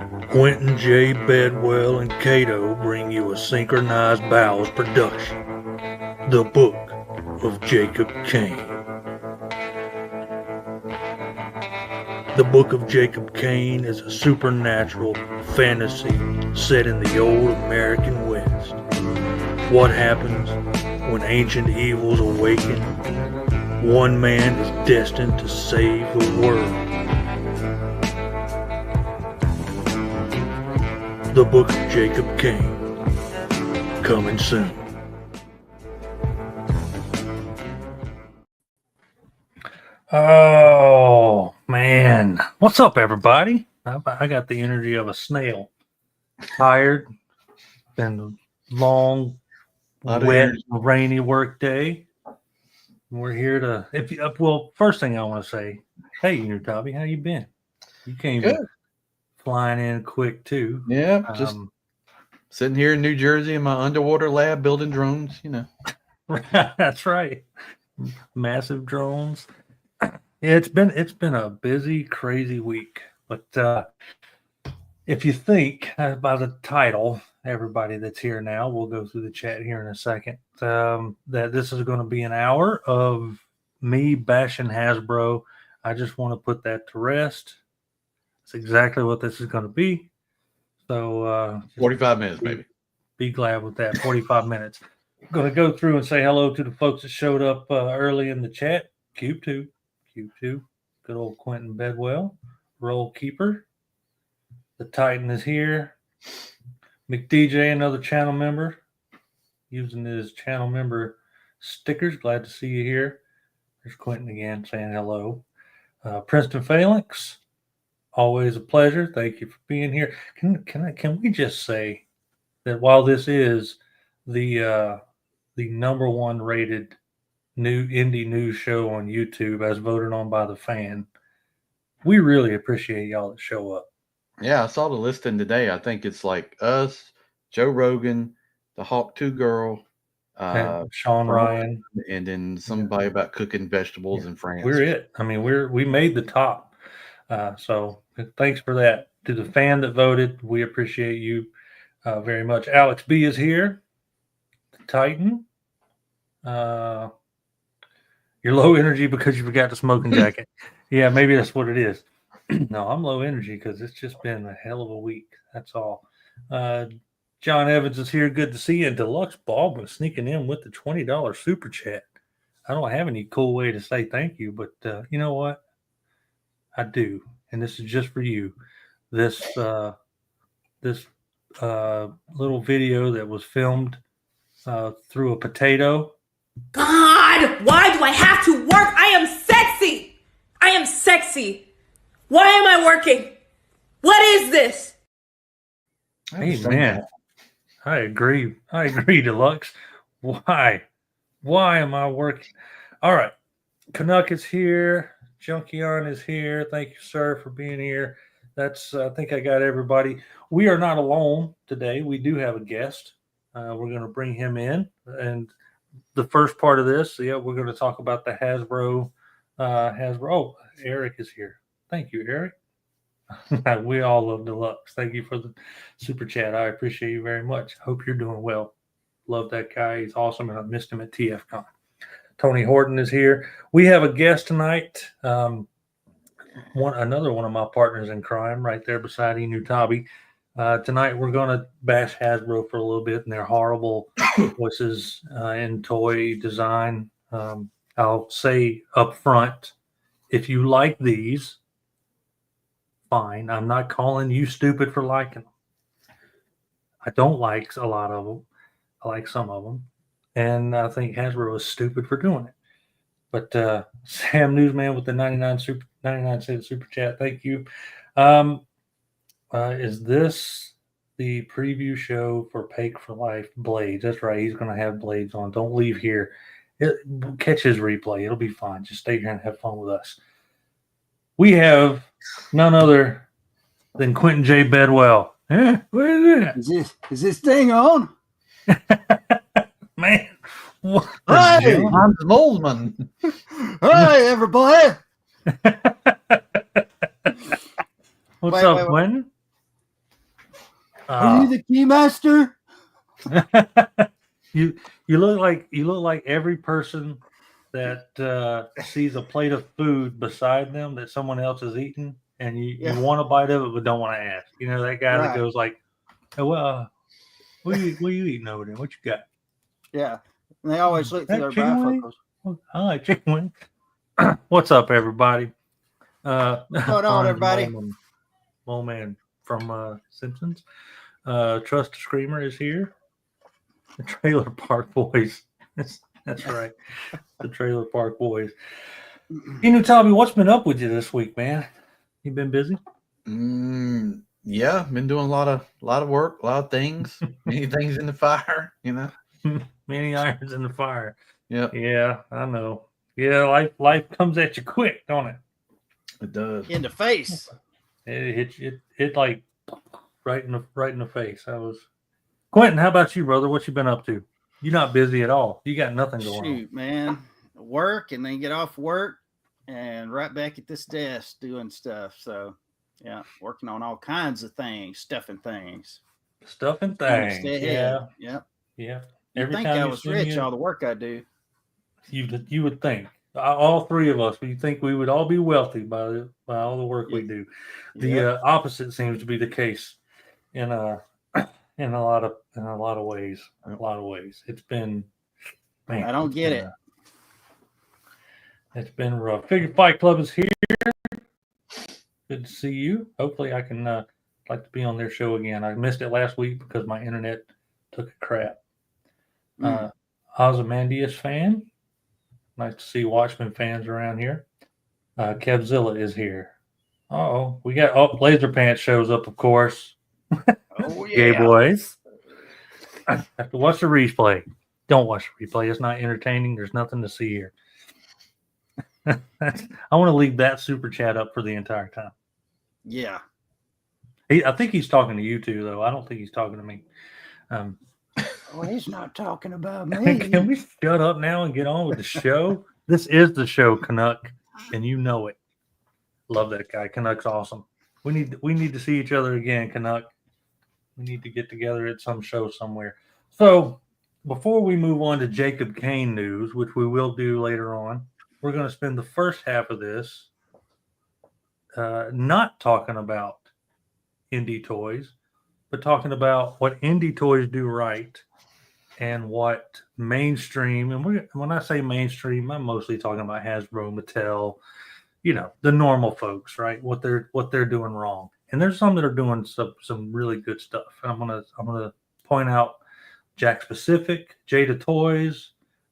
Quentin J. Bedwell and Cato bring you a Synchronized Bowels production, The Book of Jacob Kane. The Book of Jacob Kane is a supernatural fantasy set in the old American West. What happens when ancient evils awaken? One man is destined to save the world. The Book of Jacob Kane, coming soon. Oh, man. What's up, everybody? I got the energy of a snail. Tired. Been a long, wet, rainy work day. We're here to, well, first thing I want to say, hey, Enewtabie, how you been? You came flying in quick, too. Yeah, just sitting here in New Jersey in my underwater lab building drones, you know. That's right. Massive drones. Yeah, it's been a busy, crazy week. But if you think by the title, everybody that's here now, we'll go through the chat here in a second, that this is going to be an hour of me bashing Hasbro. I just want to put that to rest. It's exactly what this is going to be. So 45 minutes, maybe. Be glad with that. 45 minutes. I'm going to go through and say hello to the folks that showed up early in the chat. Q2. Good old Quentin Bedwell. Roll Keeper. The Titan is here. McDJ, another channel member, using his channel member stickers. Glad to see you here. There's Quentin again saying hello. Princeton Phalanx. Always a pleasure. Thank you for being here. Can we just say that while this is the number one rated new indie news show on YouTube as voted on by the fan, we really appreciate y'all that show up. Yeah, I saw the listing today. I think it's like us, Joe Rogan, the Hawk 2 girl, Sean Ryan, and then somebody about cooking vegetables in France. We're it. I mean, we made the top. So thanks for that. To the fan that voted, we appreciate you very much. Alex B is here. The Titan. You're low energy because you forgot the smoking jacket. Yeah, maybe that's what it is. No, I'm low energy because it's just been a hell of a week. That's all. John Evans is here. Good to see you. And Deluxe Baldwin sneaking in with the $20 super chat. I don't have any cool way to say thank you, but you know what? I do, and this is just for you. This little video that was filmed through a potato. God, why do I have to work? I am sexy. I am sexy. Why am I working? What is this? Hey, man, I agree. Deluxe. Why am I working? All right, Canuck is here. Junkion is here. Thank you, sir, for being here. That's I think I got everybody. We are not alone today. We do have a guest. We're going to bring him in. And the first part of this, we're going to talk about the Hasbro. Oh, Eric is here. Thank you, Eric. We all love Deluxe. Thank you for the super chat. I appreciate you very much. Hope you're doing well. Love that guy. He's awesome, and I missed him at TFCon. Tony Horton is here. We have a guest tonight. Another one of my partners in crime, right there beside Enewtabie. Tonight we're going to bash Hasbro for a little bit and their horrible choices in toy design. I'll say up front, if you like these, fine. I'm not calling you stupid for liking them. I don't like a lot of them. I like some of them. And I think Hasbro is stupid for doing it. But Sam Newsman with the 99 cent super chat, thank you. Is this the preview show for Pake for Life Blades? That's right. He's going to have Blades on. Don't leave here. Catch his replay. It'll be fine. Just stay here and have fun with us. We have none other than Quentin J. Bedwell. What is that? Is this thing on? Man. Hey, I'm the Moldman. Hey, everybody. What's up, Quentin? Are you the keymaster? you look like every person that sees a plate of food beside them that someone else is eating, and you want a bite of it but don't want to ask. You know, that guy that goes like, "Oh, well, what are you eating over there? What you got?" Yeah. And they always look through their chicken wing? bifocals. I like chicken wing. What's up, everybody? What's going on, everybody? Mole Man from Simpsons. Trust Screamer is here. The Trailer Park Boys. That's right. The Trailer Park Boys. Enewtabie, what's been up with you this week, man? You been busy? Yeah, been doing a lot of work, a lot of things, many things in the fire, you know. Many irons in the fire. Yep. Yeah, I know. Yeah, life comes at you quick, don't it? It does. In the face. It hits you. It like right in the face. Quentin. How about you, brother? What you been up to? You're not busy at all. You got nothing going on. Shoot, man. Work and then get off work and right back at this desk doing stuff. So, yeah, working on all kinds of things, stuffing things. Yeah. Yep. Yeah. You'd think I was rich, all the work I do. You would think. All three of us, we think we would all be wealthy by all the work we do. The opposite seems to be the case in a lot of ways. It's been, man, I don't get it. It's been rough. Figure Fight Club is here. Good to see you. Hopefully I can like to be on their show again. I missed it last week because my internet took a crap. Ozymandias fan. Nice to see Watchmen fans around here. Kevzilla is here. We got Laser Pants shows up, of course. Oh yeah, Gay boys. I have to watch the replay. Don't watch the replay. It's not entertaining. There's nothing to see here. I want to leave that super chat up for the entire time. Yeah. I think he's talking to you two, though. I don't think he's talking to me. He's not talking about me. Can we shut up now and get on with the show? This is the show, Canuck, and you know it. Love that guy. Canuck's awesome. We need to see each other again, Canuck. We need to get together at some show somewhere. So before we move on to Jacob Kane news, which we will do later on, we're going to spend the first half of this not talking about indie toys, but talking about what indie toys do right and what mainstream, and when I say mainstream, I'm mostly talking about Hasbro, Mattel, the normal folks, right? What they're doing wrong. And there's some that are doing some really good stuff. And I'm gonna point out Jack Specific, Jada Toys.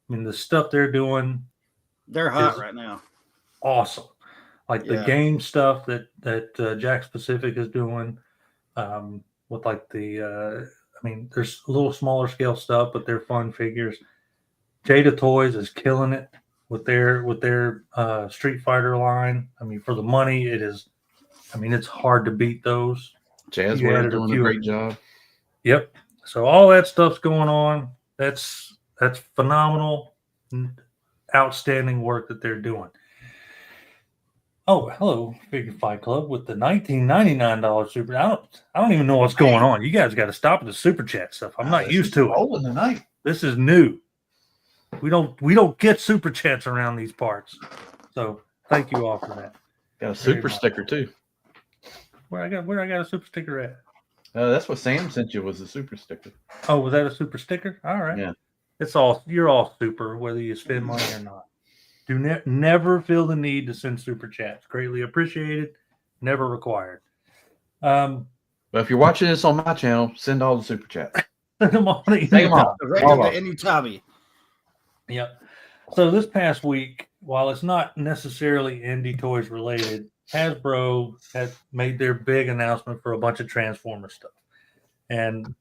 I mean, the stuff they're doing, they're hot right now. Awesome. Like the game stuff that Jack Specific is doing, with like the there's a little smaller scale stuff, but they're fun figures. Jada Toys is killing it with their Street Fighter line. I mean, for the money, it is. I mean, it's hard to beat those. Jazzware's doing a great job. Yep. So all that stuff's going on. That's phenomenal, outstanding work that they're doing. Oh, hello, Figure Fight Club with the $19.99 super. I don't even know what's going on. You guys got to stop with the super chat stuff. I'm not used to it. Tonight. This is new. We don't get super chats around these parts. So thank you all for that. Got a super sticker too. Where I got a super sticker at? That's what Sam sent you, was a super sticker. Oh, was that a super sticker? All right. Yeah. You're all super, whether you spend money or not. Do never feel the need to send super chats. Greatly appreciated. Never required. But if you're watching this on my channel, send all the super chats. Send them all. Enewtabie. Yep. So this past week, while it's not necessarily indie toys related, Hasbro has made their big announcement for a bunch of Transformer stuff. And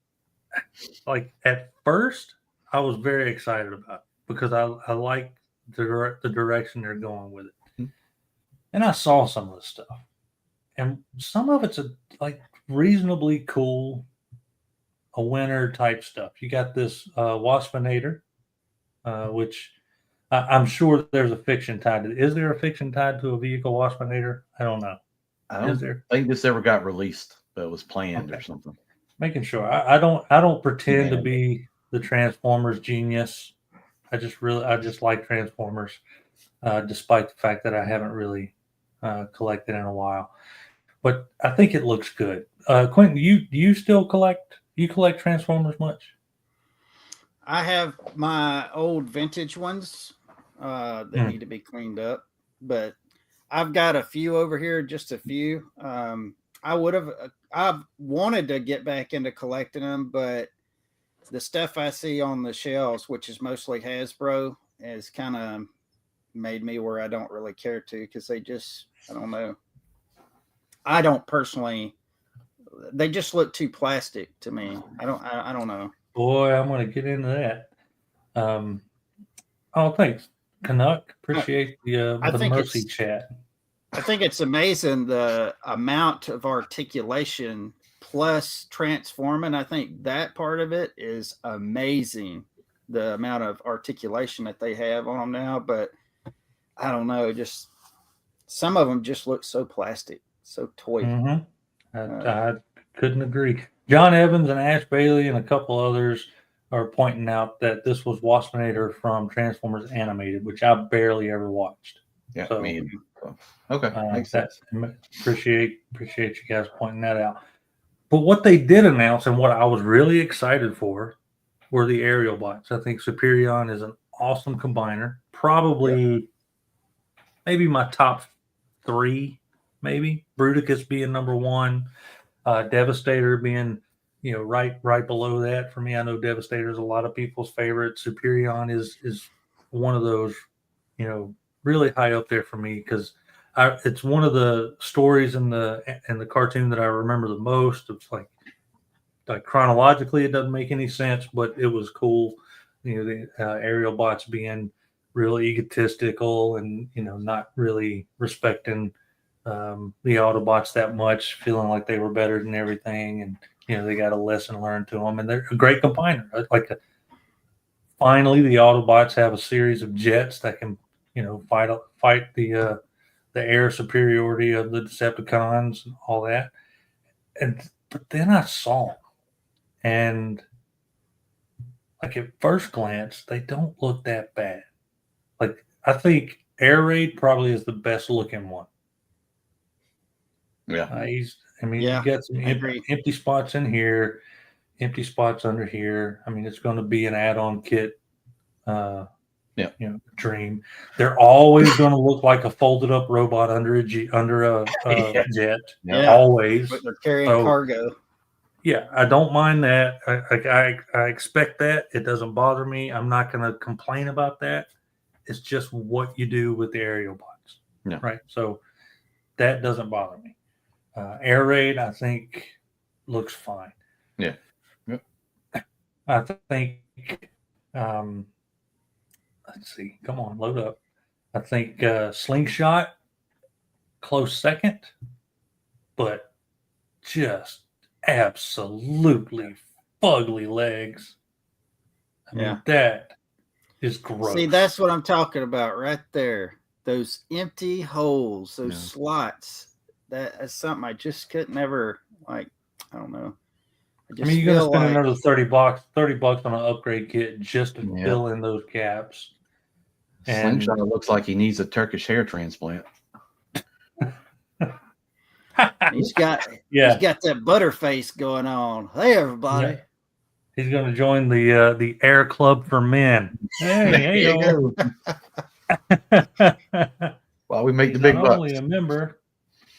like at first, I was very excited about it because I like the direction they're going with it. And I saw some of the stuff. And some of it's like reasonably cool, a winner type stuff. You got this Waspinator, which I'm sure there's a fiction tied to it. Is there a fiction tied to a vehicle Waspinator? I don't know. I don't think this ever got released, but it was planned or something. Making sure. I don't pretend to be the Transformers genius. I just like Transformers, despite the fact that I haven't really collected in a while. But I think it looks good. Quentin, you still collect? You collect Transformers much? I have my old vintage ones that need to be cleaned up, but I've got a few over here, just a few. I've wanted to get back into collecting them, but the stuff I see on the shelves, which is mostly Hasbro, has kind of made me where I don't really care to, because I don't know. I don't personally. They just look too plastic to me. I don't know. Boy, I'm going to get into that. Thanks, Canuck. Appreciate the mercy chat. I think it's amazing the amount of articulation plus transforming. I think that part of it is amazing. The amount of articulation that they have on them now, but I don't know. Just some of them just look so plastic, so toy. Mm-hmm. I couldn't agree. John Evans and Ash Bailey and a couple others are pointing out that this was Waspinator from Transformers Animated, which I barely ever watched. Yeah, so, me. Okay, makes sense. Appreciate you guys pointing that out. But what they did announce and what I was really excited for were the aerial bots. I think Superion is an awesome combiner. Probably, maybe my top 3. Maybe Bruticus being number 1, Devastator being right below that for me. I know Devastator is a lot of people's favorite. Superion is one of those really high up there for me, because it's one of the stories in the cartoon that I remember the most. It's like chronologically it doesn't make any sense, but it was cool. The aerial bots being really egotistical and not really respecting the Autobots that much, feeling like they were better than everything, and they got a lesson learned to them, and they're a great combiner. Finally, the Autobots have a series of jets that can fight the air superiority of the Decepticons and all that. But then I saw them, and at first glance, they don't look that bad. I think Air Raid probably is the best looking one. Yeah. You got some empty spots in here, empty spots under here. I mean, it's going to be an add-on kit. Dream. They're always going to look like a folded up robot under a jet. Yeah. Always. But they're carrying cargo. Yeah, I don't mind that. I expect that. It doesn't bother me. I'm not going to complain about that. It's just what you do with the aerial bots. Yeah. Right. So that doesn't bother me. Air Raid, I think, looks fine. Yeah. Yep. I think let's see. Come on, load up. I think Slingshot, close second, but just absolutely fugly legs. I mean, that is gross. See, that's what I'm talking about right there. Those empty holes, those slots. That's something I just couldn't ever, I don't know. You're going to spend another $30 on an upgrade kit just to fill in those gaps. And Slingshot looks like he needs a Turkish hair transplant. He's got that butterface going on. Hey, everybody. Yeah. He's going to join the Air Club for Men. Hey, you go. While we make the big bucks. Not only a member,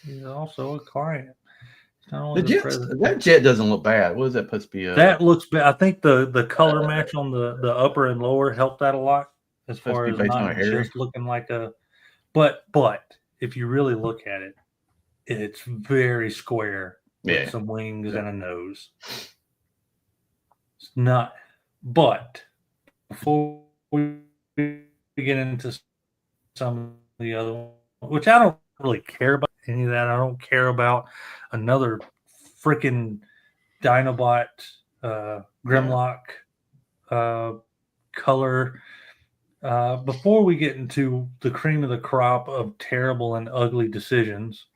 he's also a client. That jet doesn't look bad. What is that supposed to be? That looks bad. I think the color match on the upper and lower helped that a lot, as far as not just looking like a. But if you really look at it, it's very square with some wings and a nose. It's not. But before we get into some of the other ones, which I don't really care about any of that. I don't care about another freaking Dinobot Grimlock color. Before we get into the cream of the crop of terrible and ugly decisions,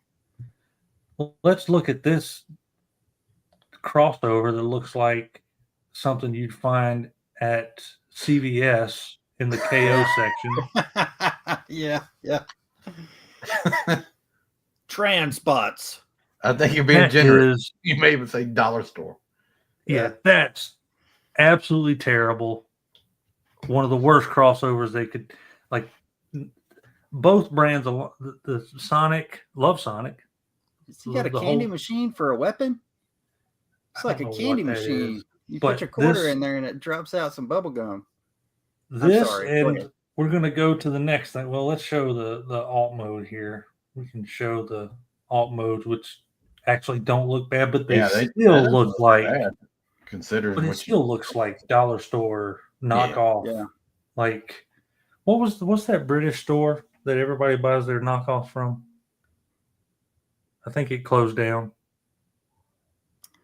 let's look at this crossover that looks like something you'd find at CVS in the KO section. Yeah. Trans bots. I think you're being That generous. You may even say dollar store. Yeah, that's absolutely terrible. One of the worst crossovers they could, like, both brands. The Sonic, love Sonic. Has he got a candy machine for a weapon? It's like a candy machine. You put your quarter in there and it drops out some bubble gum. And we're going to go to the next thing. Well, let's show the alt mode here. We can show the alt modes, which actually don't look bad, but they still look like bad, considering. But it still looks like dollar store knockoff. Yeah. Like, what's that British store that everybody buys their knockoff from? I think it closed down.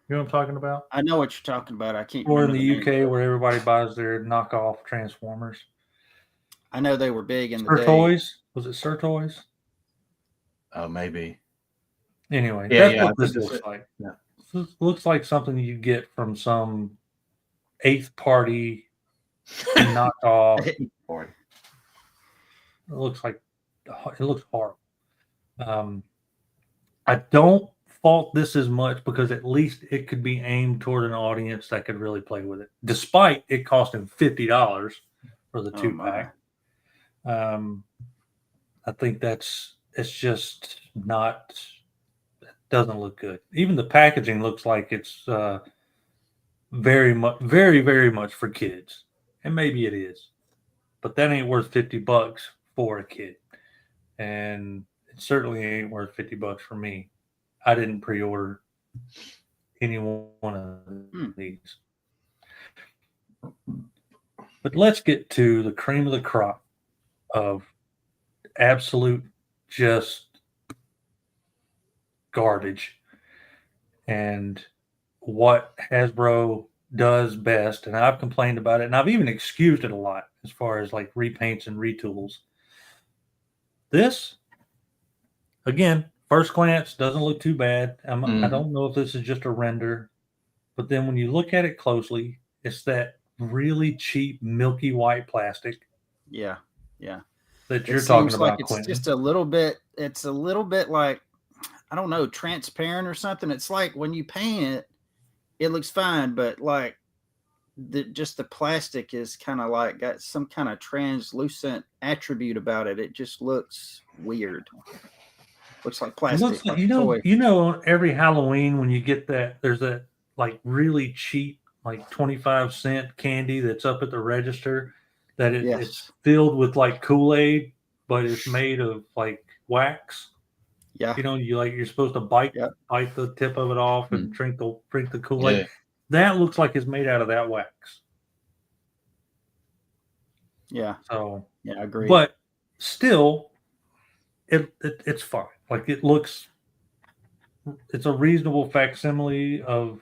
You know what I'm talking about? I know what you're talking about. I can't. Or in the UK where everybody buys their knockoff Transformers. I know they were big in the day. Toys? Was it Sir Toys? Oh, maybe. Anyway, that's what this looks like. Yeah. This looks like something you get from some eighth party knockoff. It looks horrible. I don't fault this as much because at least it could be aimed toward an audience that could really play with it, despite it costing $50 for the 2-pack. I think it's just not. It doesn't look good. Even the packaging looks like it's very much for kids, and maybe it is, but that ain't worth $50 for a kid, and it certainly ain't worth $50 for me. I didn't pre-order any one of these. But let's get to the cream of the crop of absolute just garbage and what Hasbro does best. And I've complained about it, and I've even excused it a lot as far as like repaints and retools. This, again, first glance, doesn't look too bad. I don't know if this is just a render, but then when you look at it closely, it's that really cheap milky white plastic. Yeah. That you're talking about, like it's Quentin. Just a little bit. It's a little bit like, I don't know, transparent or something. It's like when you paint it, it looks fine, but like the plastic is kind of like got some kind of translucent attribute about it. It just looks weird. Looks like plastic. Looks like, you know, every Halloween when you get that, there's that like really cheap, like 25-cent candy that's up at the register that it's filled with like Kool-Aid, but it's made of like wax. Yeah. You know, you're supposed to bite the tip of it off and drink the Kool-Aid. Yeah. That looks like it's made out of that wax. Yeah. So I agree. But still, it's fine. Like it's a reasonable facsimile of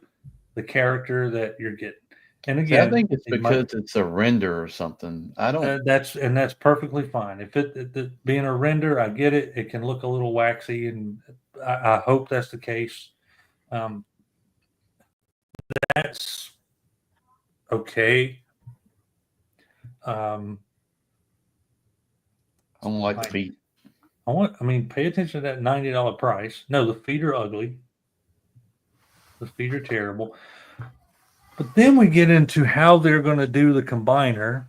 the character that you're getting. And again, I think it's because it's a render or something. I don't. That's perfectly fine. If it being a render, I get it. It can look a little waxy, and I hope that's the case. That's okay. I don't like the feet. Pay attention to that $90 price. No, the feet are ugly. The feet are terrible. But then we get into how they're going to do the combiner,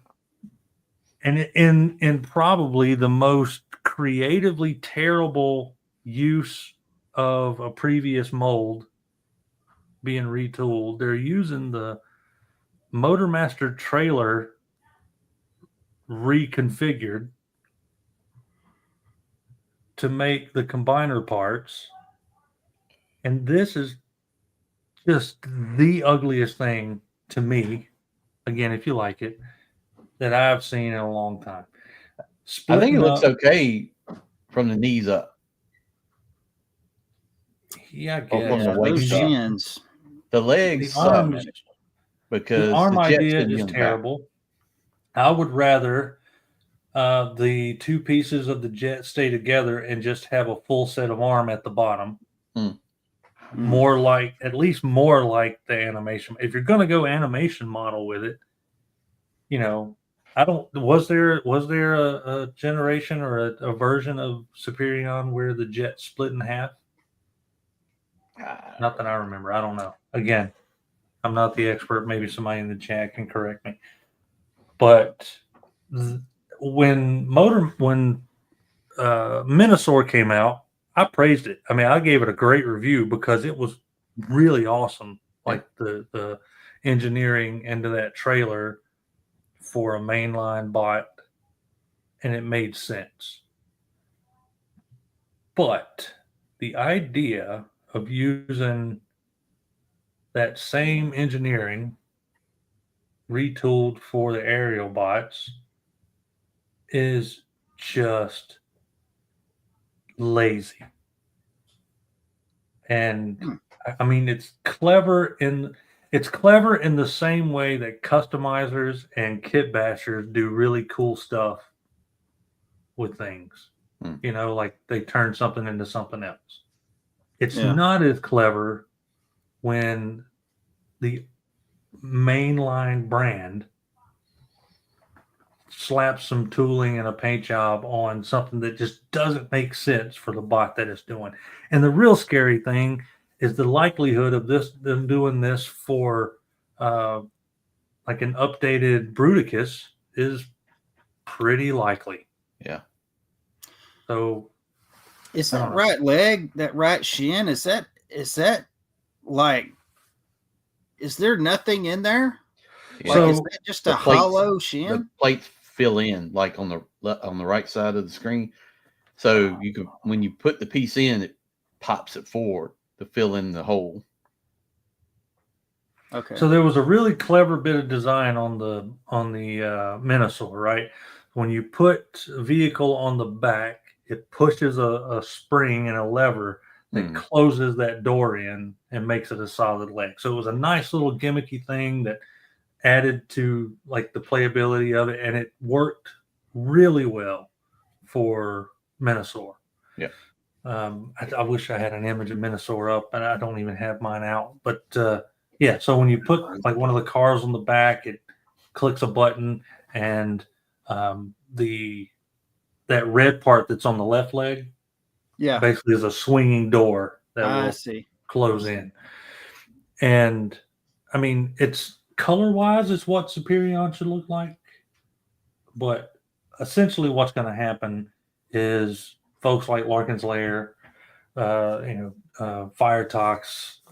and in probably the most creatively terrible use of a previous mold being retooled. They're using the Motormaster trailer reconfigured to make the combiner parts, and this is just the ugliest thing to me, again, if you like it, that I've seen in a long time. I think it looks okay from the knees up. Yeah, I guess. From the waist up. The legs suck because the arm idea is terrible. I would rather the two pieces of the jet stay together and just have a full set of arm at the bottom. more like, at least more like the animation. If you're going to go animation model with it, you know, was there a generation or a version of Superion where the jet split in half? Not that I remember. I don't know. Again, I'm not the expert. Maybe somebody in the chat can correct me. But when Minosaur came out, I praised it. I mean, I gave it a great review because it was really awesome. Like the engineering into that trailer for a mainline bot, and it made sense. But the idea of using that same engineering retooled for the aerial bots is just lazy. And I mean, it's clever in the same way that customizers and kit bashers do really cool stuff with things. You know, like they turn something into something else. It's not as clever when the mainline brand slaps some tooling and a paint job on something that just doesn't make sense for the bot that it's doing. And the real scary thing is the likelihood of them doing this for like an updated Bruticus is pretty likely. Yeah. So is that right leg, that right shin, is that like, is there nothing in there? Yeah. Like, is that just a hollow shin? The plates fill in like on the right side of the screen. So you can, when you put the piece in, it pops it forward to fill in the hole. Okay. So there was a really clever bit of design on the Minosaur, right? When you put a vehicle on the back, it pushes a spring and a lever that closes that door in and makes it a solid leg. So it was a nice little gimmicky thing that added to like the playability of it, and it worked really well for Minosaur. Yeah. I wish I had an image of Minosaur up, and I don't even have mine out. But yeah, so when you put like one of the cars on the back, it clicks a button, and that red part that's on the left leg, basically is a swinging door that will close in. And I mean, it's color-wise, it's what Superion should look like, but essentially what's going to happen is folks like Larkin's Lair, Firetox,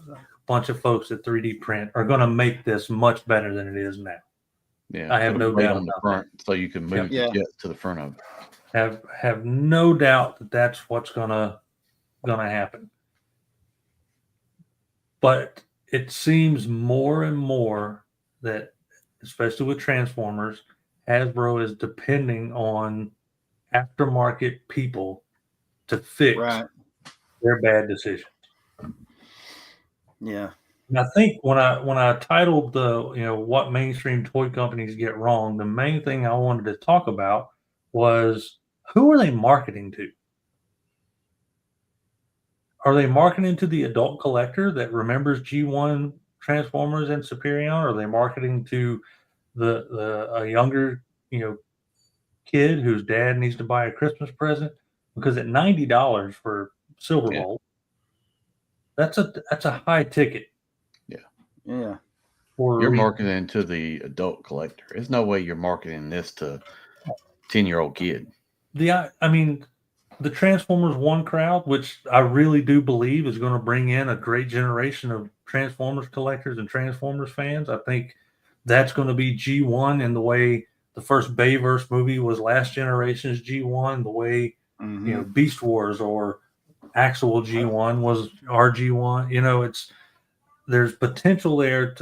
a bunch of folks at 3D Print are going to make this much better than it is now. Yeah, I have no doubt on the front, so you can move the jet to the front of it. Have no doubt that that's what's gonna happen. But it seems more and more that, especially with Transformers, Hasbro is depending on aftermarket people to fix their bad decisions. Yeah. And I think when I titled what mainstream toy companies get wrong, the main thing I wanted to talk about was, who are they marketing to? Are they marketing to the adult collector that remembers G1 Transformers and Superion? Are they marketing to a younger kid whose dad needs to buy a Christmas present? Because at $90 for Silverbolt, that's a high ticket. Yeah. You're marketing to the adult collector. There's no way you're marketing this to 10-year-old kid. I mean, the Transformers 1 crowd, which I really do believe is going to bring in a great generation of Transformers collectors and Transformers fans. I think that's going to be G1 in the way the first Bayverse movie was last generation's G1, the way Beast Wars or actual G1 was our G1. There's potential there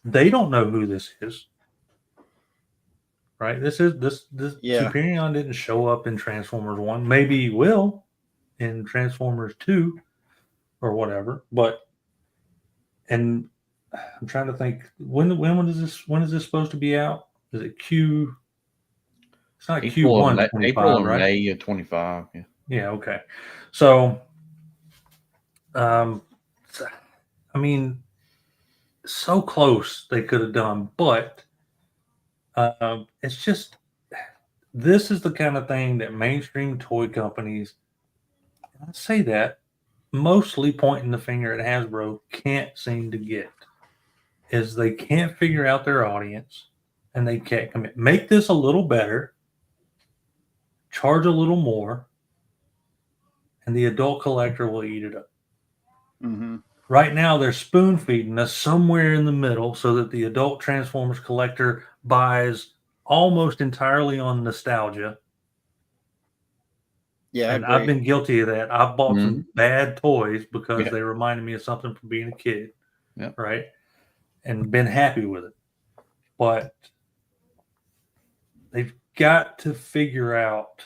they don't know who this is. Right? This Superion didn't show up in Transformers 1. Maybe he will in Transformers 2 or whatever. And I'm trying to think, when is this supposed to be out? Is it Q? It's not Q1 25, April and right? May of 25. Yeah, okay. So I mean, so close they could have done, but it's just this is the kind of thing that mainstream toy companies, I say that, mostly pointing the finger at Hasbro, can't seem to get. Is they can't figure out their audience and they can't commit. Make this a little better, charge a little more, and the adult collector will eat it up. Mm-hmm. Right now, they're spoon feeding us somewhere in the middle so that the adult Transformers collector buys almost entirely on nostalgia. Yeah, and I've been guilty of that. I've bought some bad toys because they reminded me of something from being a kid, right? And been happy with it. But they've got to figure out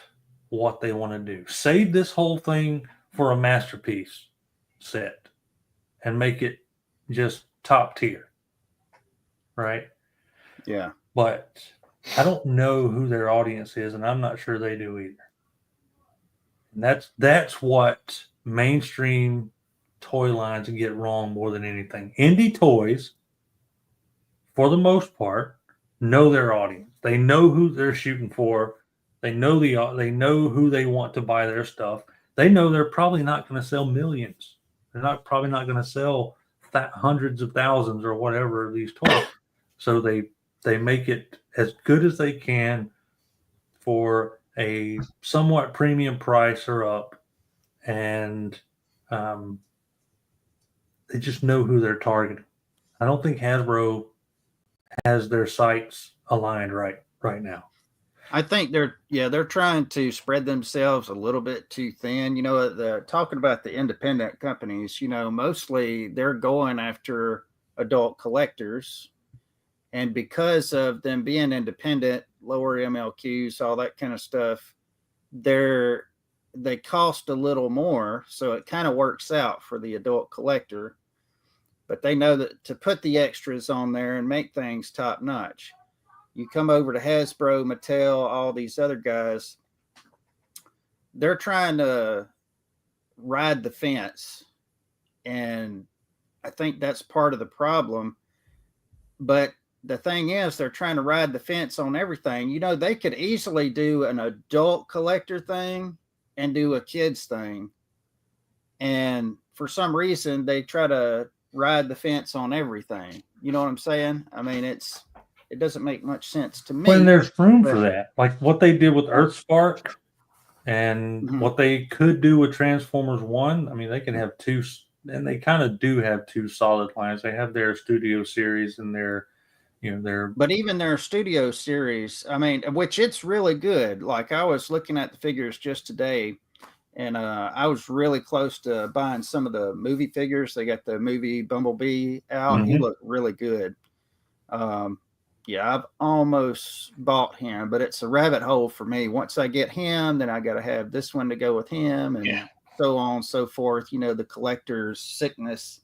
what they want to do. Save this whole thing for a masterpiece set and make it just top tier, right? Yeah. But I don't know who their audience is, and I'm not sure they do either. And that's what mainstream toy lines get wrong more than anything. Indie toys, for the most part, know their audience. They know who they're shooting for. They know who they want to buy their stuff. They know they're probably not going to sell millions. They're probably not going to sell hundreds of thousands or whatever of these toys. So they make it as good as they can for a somewhat premium price or up, and they just know who they're targeting. I don't think Hasbro has their sights aligned right now. I think they're trying to spread themselves a little bit too thin. They're talking about the independent companies, mostly they're going after adult collectors. And because of them being independent, lower MLQs, all that kind of stuff, they cost a little more. So it kind of works out for the adult collector. But they know that to put the extras on there and make things top notch. You come over to Hasbro, Mattel, all these other guys, they're trying to ride the fence. And I think that's part of the problem. But the thing is, they're trying to ride the fence on everything. They could easily do an adult collector thing and do a kids thing. And for some reason, they try to ride the fence on everything. You know what I'm saying? I mean, it doesn't make much sense to me. When there's room for that, like what they did with Earthspark and what they could do with Transformers 1. I mean, they can have two, and they kind of do have two solid lines. They have their studio series and their but even their studio series, I mean, which it's really good. Like I was looking at the figures just today, and I was really close to buying some of the movie figures. They got the movie Bumblebee out. He looked really good. I've almost bought him, but it's a rabbit hole for me. Once I get him, then I got to have this one to go with him, and so on and so forth. The collector's sickness.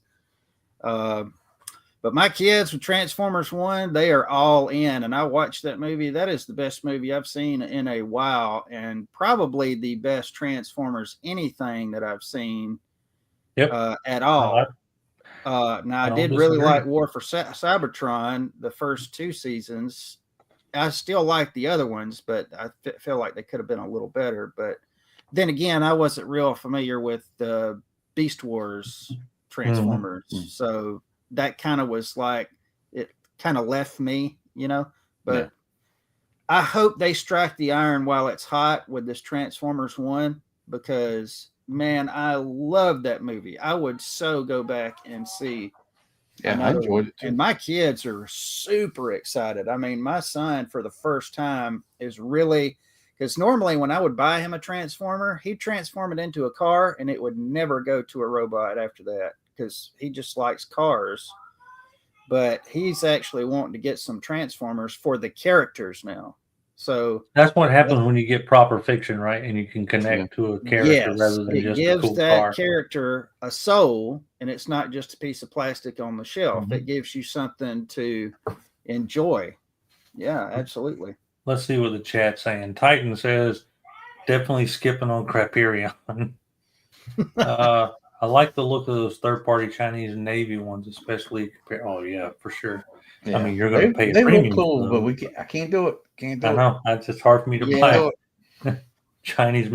But my kids with Transformers 1, they are all in. And I watched that movie. That is the best movie I've seen in a while. And probably the best Transformers anything that I've seen at all. Now, I did really like War for Cybertron, the first two seasons. I still like the other ones, but I feel like they could have been a little better. But then again, I wasn't real familiar with the Beast Wars Transformers. So that kind of was like, it kind of left me, but I hope they strike the iron while it's hot with this Transformers 1, because man, I love that movie. I would so go back and see. I enjoyed it too. And my kids are super excited. I mean, my son for the first time is really, because normally when I would buy him a Transformer, he'd transform it into a car and it would never go to a robot after that, because he just likes cars. But he's actually wanting to get some Transformers for the characters now. So that's what happens when you get proper fiction, right? And you can connect to a character rather than just a cool car. It gives that character a soul, and it's not just a piece of plastic on the shelf. It gives you something to enjoy. Yeah, absolutely. Let's see what the chat's saying. Titan says, definitely skipping on Craperion. I like the look of those third-party Chinese Navy ones, especially. Oh yeah, for sure. Yeah. I mean, you're going to pay a they premium. look cool, for but those. I can't do it. Can't do I it. know it's just hard for me to Yeah. buy Chinese.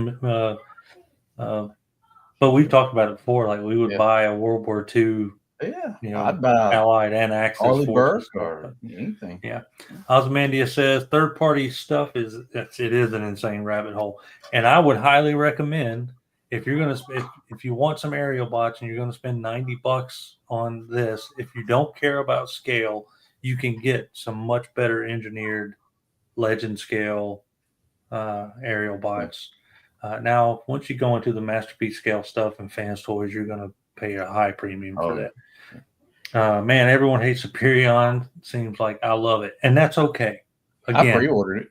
But we've talked about it before. Like we would buy a World War II, Yeah, I'd buy Allied and Axis Arleigh forces. Burke or anything. Yeah. Osmandia says third-party stuff it is an insane rabbit hole, and I would highly recommend if you're gonna if you want some aerial bots and you're gonna spend $90 on this. If you don't care about scale, you can get some much better engineered legend scale aerial bots. Now, once you go into the masterpiece scale stuff and fans toys, you're going to pay a high premium for that. Man, everyone hates Superion. Seems like I love it, and that's okay. Again, I pre-ordered it.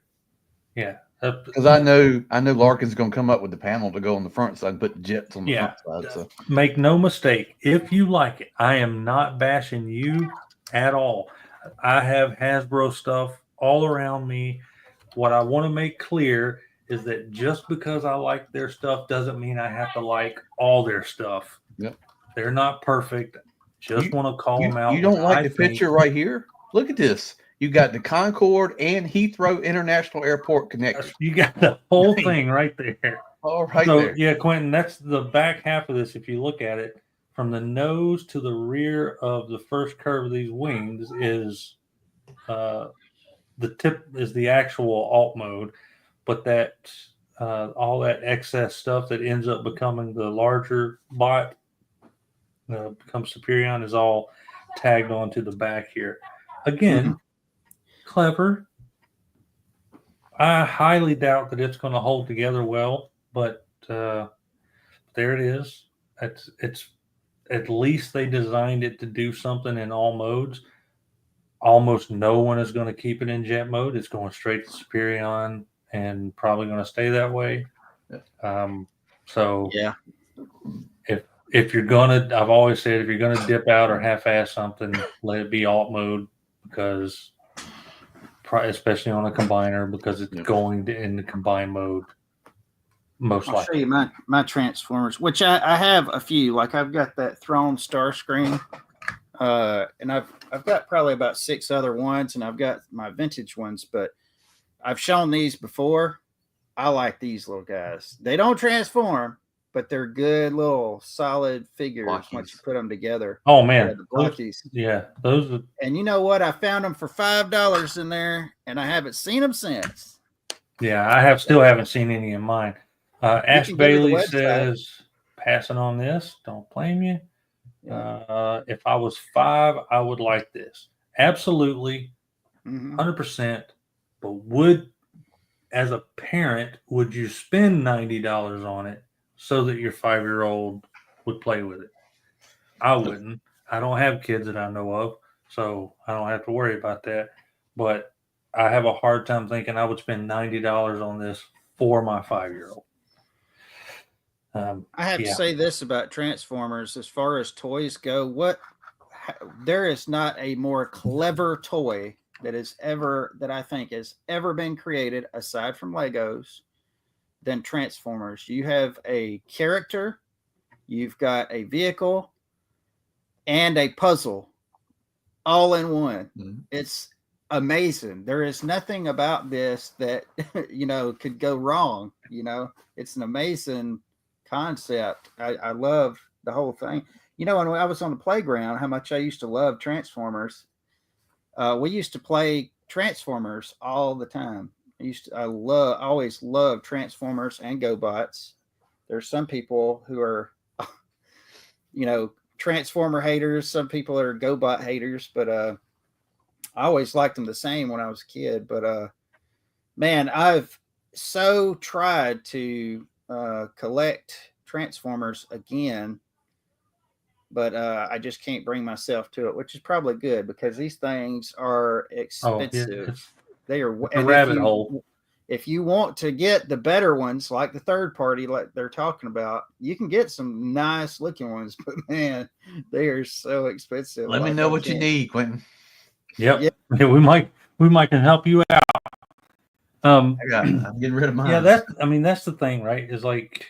Yeah, because I know Larkin's going to come up with the panel to go on the front side and put the jets on the front side. So make no mistake, if you like it, I am not bashing you at all. I have Hasbro stuff all around me. What I want to make clear is that just because I like their stuff doesn't mean I have to like all their stuff. Yep. They're not perfect. Just want to call them out. You don't like the picture right here? Look at this. You got the Concorde and Heathrow International Airport connected. You got the whole thing right there. All right there. Yeah, Quentin, that's the back half of this. If you look at it, from the nose to the rear of the first curve of these wings is the tip is the actual alt mode, but that all that excess stuff that ends up becoming the larger bot becomes Superion is all tagged onto the back here. Again, clever. I highly doubt that it's going to hold together well, but there it is. It's at least they designed it to do something in all modes. Almost no one is going to keep it in jet mode. It's going straight to Superion and probably going to stay that way. So yeah, if you're going to, I've always said, if you're going to dip out or half-ass something, let it be alt mode, because especially on a combiner, because it's going to in the combine mode. Most likely. I'll show you my Transformers, which I have a few. Like I've got that Throne Starscream, and I've got probably about 6 other ones, and I've got my vintage ones. But I've shown these before. I like these little guys. They don't transform, but they're good little solid figures once you put them together. Oh man, those are, and you know what? I found them for $5 in there, and I haven't seen them since. Yeah, I still haven't seen any of mine. Ash Bailey says, passing on this, don't blame you. If I was 5, I would like this. Absolutely, 100%. But as a parent, would you spend $90 on it so that your 5-year-old would play with it? I wouldn't. I don't have kids that I know of, so I don't have to worry about that. But I have a hard time thinking I would spend $90 on this for my 5-year-old. I have to say this about Transformers. As far as toys go, there is not a more clever toy that I think has ever been created, aside from Legos, than Transformers. You have a character, you've got a vehicle, and a puzzle all in one. It's amazing. There is nothing about this that could go wrong. It's an amazing concept. I love the whole thing. When I was on the playground, how much I used to love Transformers. We used to play Transformers all the time. I always loved Transformers and GoBots. There's some people who are, Transformer haters. Some people are GoBot haters, but I always liked them the same when I was a kid. But man, I've so tried to collect Transformers again, but I just can't bring myself to it, which is probably good, because these things are expensive. They are a rabbit hole. If you want to get the better ones, like the third party, like they're talking about, you can get some nice looking ones, but man, they are so expensive. Let me know what you need, Quentin. Yep. Yeah, we might can help you out. I'm getting rid of mine. Yeah, that's the thing, right? Is like,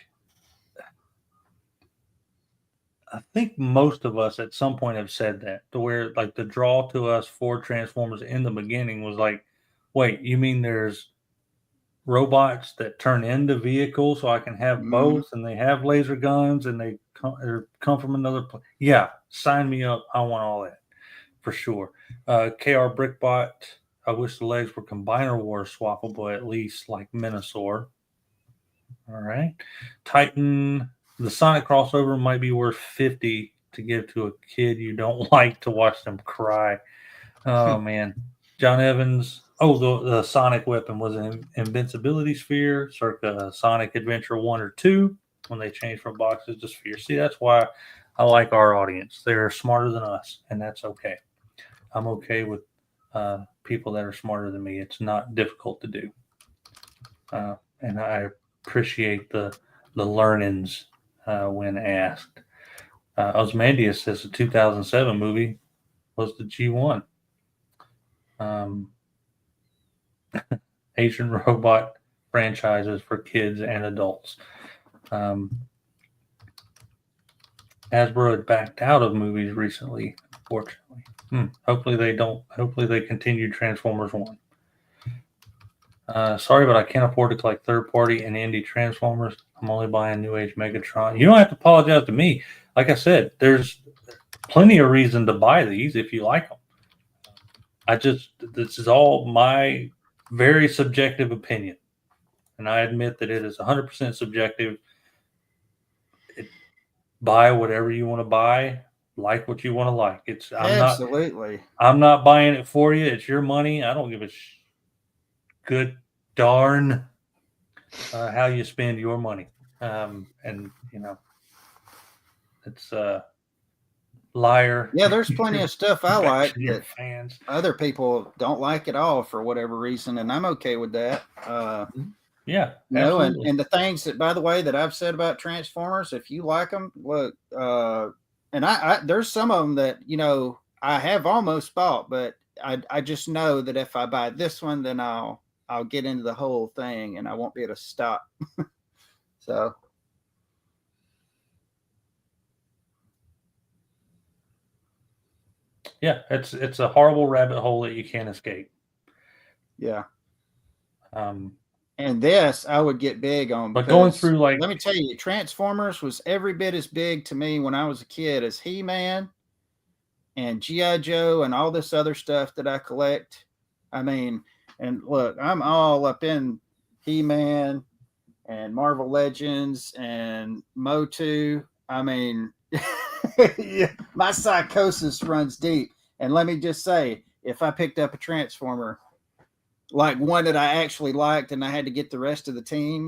I think most of us at some point have said that, to where like the draw to us for Transformers in the beginning was like, wait, you mean there's robots that turn into vehicles so I can have both, and they have laser guns and they come from another place? Yeah, sign me up. I want all that for sure. KR Brickbot, I wish the legs were Combiner Wars swappable, at least like Minosaur. All right. Titan, the Sonic crossover might be worth 50 to give to a kid you don't like to watch them cry. Oh, man. John Evans. Oh, the Sonic weapon was an invincibility sphere, circa Sonic Adventure 1 or 2, when they changed from boxes to spheres. See, that's why I like our audience. They're smarter than us, and that's okay. I'm okay with people that are smarter than me. It's not difficult to do. And I appreciate the learnings when asked. Osmandius says the 2007 movie was the G1. Asian robot franchises for kids and adults. Hasbro had backed out of movies recently, unfortunately. Hopefully they don't. Hopefully they continue Transformers 1. Sorry, but I can't afford to collect third-party and indie Transformers. I'm only buying New Age Megatron. You don't have to apologize to me. Like I said, there's plenty of reason to buy these if you like them. This is all my very subjective opinion. And I admit that it is 100% subjective. Buy whatever you want to buy. Like what you want to like. Absolutely. I'm not buying it for you. It's your money. I don't give a good darn how you spend your money. And it's liar. Yeah, there's plenty of stuff I like that fans. Other people don't like at all for whatever reason, and I'm okay with that. Yeah, and the things that, by the way, that I've said about Transformers, if you like them, look, and I there's some of them that I have almost bought, but I just know that if I buy this one, then I'll get into the whole thing and I won't be able to stop. So. Yeah, it's a horrible rabbit hole that you can't escape. Yeah. And this I would get big on. But going through, like, let me tell you, Transformers was every bit as big to me when I was a kid as He-Man and G.I. Joe and all this other stuff that I collect. I mean, and look, I'm all up in He-Man and Marvel Legends and Motu. I mean, yeah, my psychosis runs deep. And let me just say, if I picked up a Transformer, like one that I actually liked, and I had to get the rest of the team,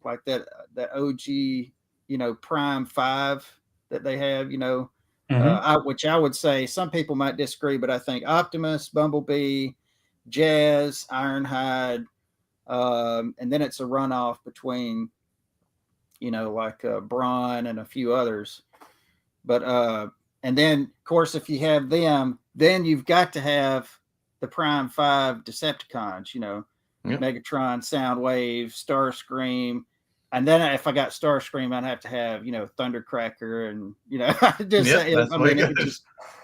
like that OG, Prime 5 that they have, which I would say some people might disagree, but I think Optimus, Bumblebee, Jazz, Ironhide, and then it's a runoff between, like Brawn and a few others. But and then, of course, if you have them, then you've got to have the Prime 5 Decepticons, Megatron, Soundwave, Starscream. And then if I got Starscream, I'd have to have, Thundercracker and,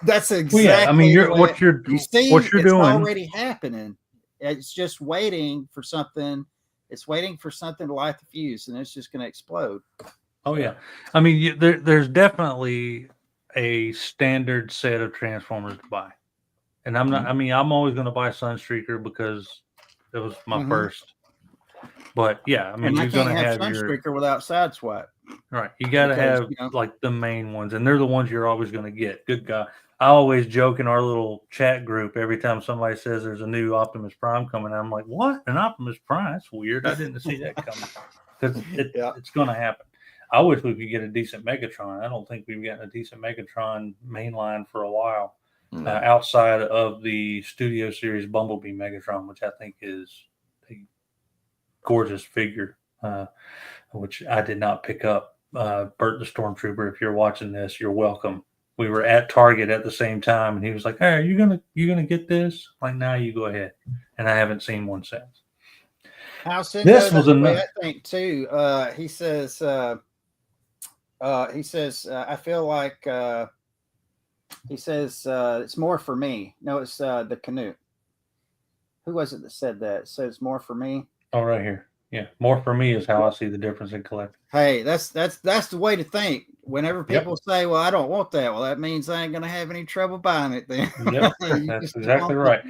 that's exactly what you're doing. Already happening. It's just waiting for something. It's waiting for something to light the fuse, and it's just going to explode. Oh, yeah. I mean, there's definitely a standard set of Transformers to buy. And I'm not, I'm always going to buy Sunstreaker because it was my first. But yeah, I mean, you're going to have Sunstreaker without Sideswipe. Right. You got to have like the main ones, and they're the ones you're always going to get. Good guy. I always joke in our little chat group every time somebody says there's a new Optimus Prime coming out. I'm like, what? An Optimus Prime? That's weird. I didn't see that coming. Because it's going to happen. I wish we could get a decent Megatron. I don't think we've gotten a decent Megatron mainline for a while. Outside of the Studio Series Bumblebee Megatron, which I think is a gorgeous figure, which I did not pick up. Bert the Stormtrooper, if you're watching this, you're welcome. We were at Target at the same time, and he was like, "Hey, are you gonna get this?" I'm like, "Nah, you go ahead." And I haven't seen one since. This was I think too. He says He says, I feel like he says it's more for me. No, it's the Canute. Who was it that said that? It says more for me. Oh, right here. Yeah, more for me is how I see the difference in collecting. Hey, that's the way to think. Whenever people say, "Well, I don't want that," well, that means I ain't gonna have any trouble buying it. Then, Yep, that's exactly right.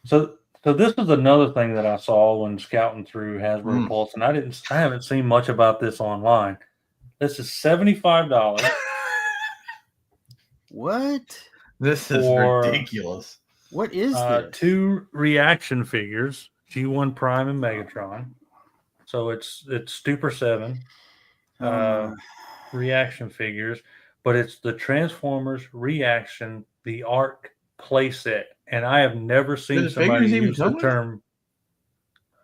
So this is another thing that I saw when scouting through Hasbro Pulse, and I haven't seen much about this online. This is $75. What? This is ridiculous. What is this? 2 reaction figures, G1 Prime and Megatron. So it's Super 7 reaction figures, but it's the Transformers reaction, the ARC playset. And I have never seen somebody use the term.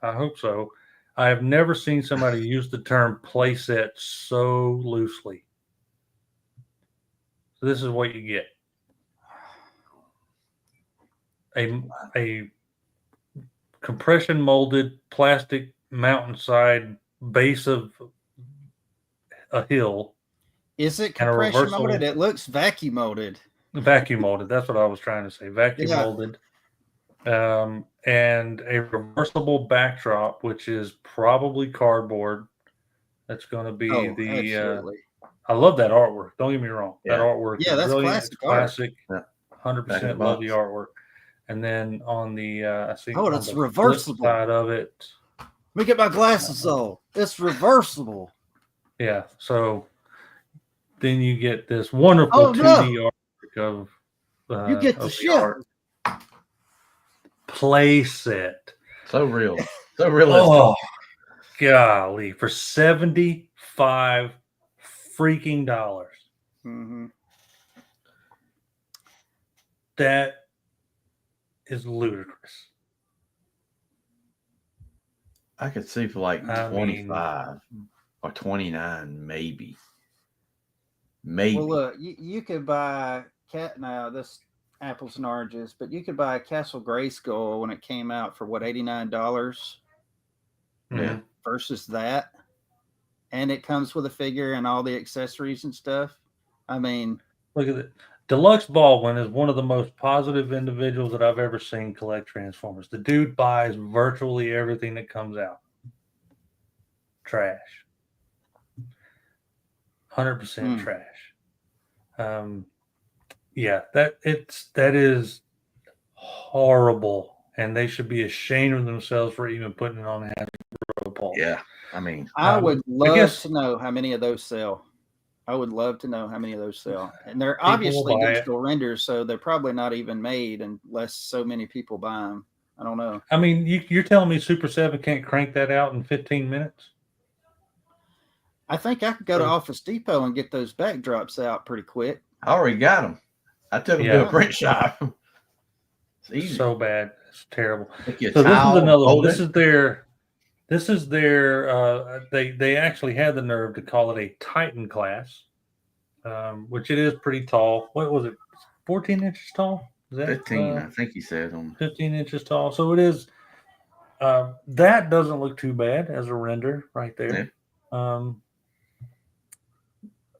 I hope so. I have never seen somebody use the term playset so loosely. So this is what you get. A compression molded plastic mountainside base of a hill. Is it compression molded? It looks vacuum molded. Vacuum molded. That's what I was trying to say. Vacuum molded. And a reversible backdrop, which is probably cardboard. That's going to be absolutely. I love that artwork. Don't get me wrong. Yeah. That artwork is that's brilliant. Classic. Yeah. 100% love the artwork. And then on the I see that's reversible side of it. Let me get my glasses on. It's reversible. Yeah. So then you get this wonderful 2D artwork of you get the shit. Play set. So real. So realistic. Oh, golly. For $75 freaking dollars. Mm-hmm. That is ludicrous. I could see for like 25 or 29, maybe. Maybe. Well, look, you could buy this apples and oranges, but you could buy Castle Grayskull when it came out for what, $89? Yeah. Versus that. And it comes with a figure and all the accessories and stuff. I mean, look at it. Deluxe Baldwin is one of the most positive individuals that I've ever seen collect Transformers. The dude buys virtually everything that comes out. Trash. 100% trash. Yeah, that is horrible, and they should be ashamed of themselves for even putting it on Hasbro Pulse. Yeah, I mean, I would love to know how many of those sell. I would love to know how many of those sell. And they're obviously digital renders, so they're probably not even made unless so many people buy them. I don't know. I mean, you're telling me Super 7 can't crank that out in 15 minutes? I think I could go to Office Depot and get those backdrops out pretty quick. I already got them. I took them to a print shop. It's easy. So bad. It's terrible. So this is another one. This is their they actually had the nerve to call it a Titan class, which it is pretty tall. What was it? 14 inches tall? Is that 15, I think he said. 15 inches tall. So it is. That doesn't look too bad as a render right there. Yeah.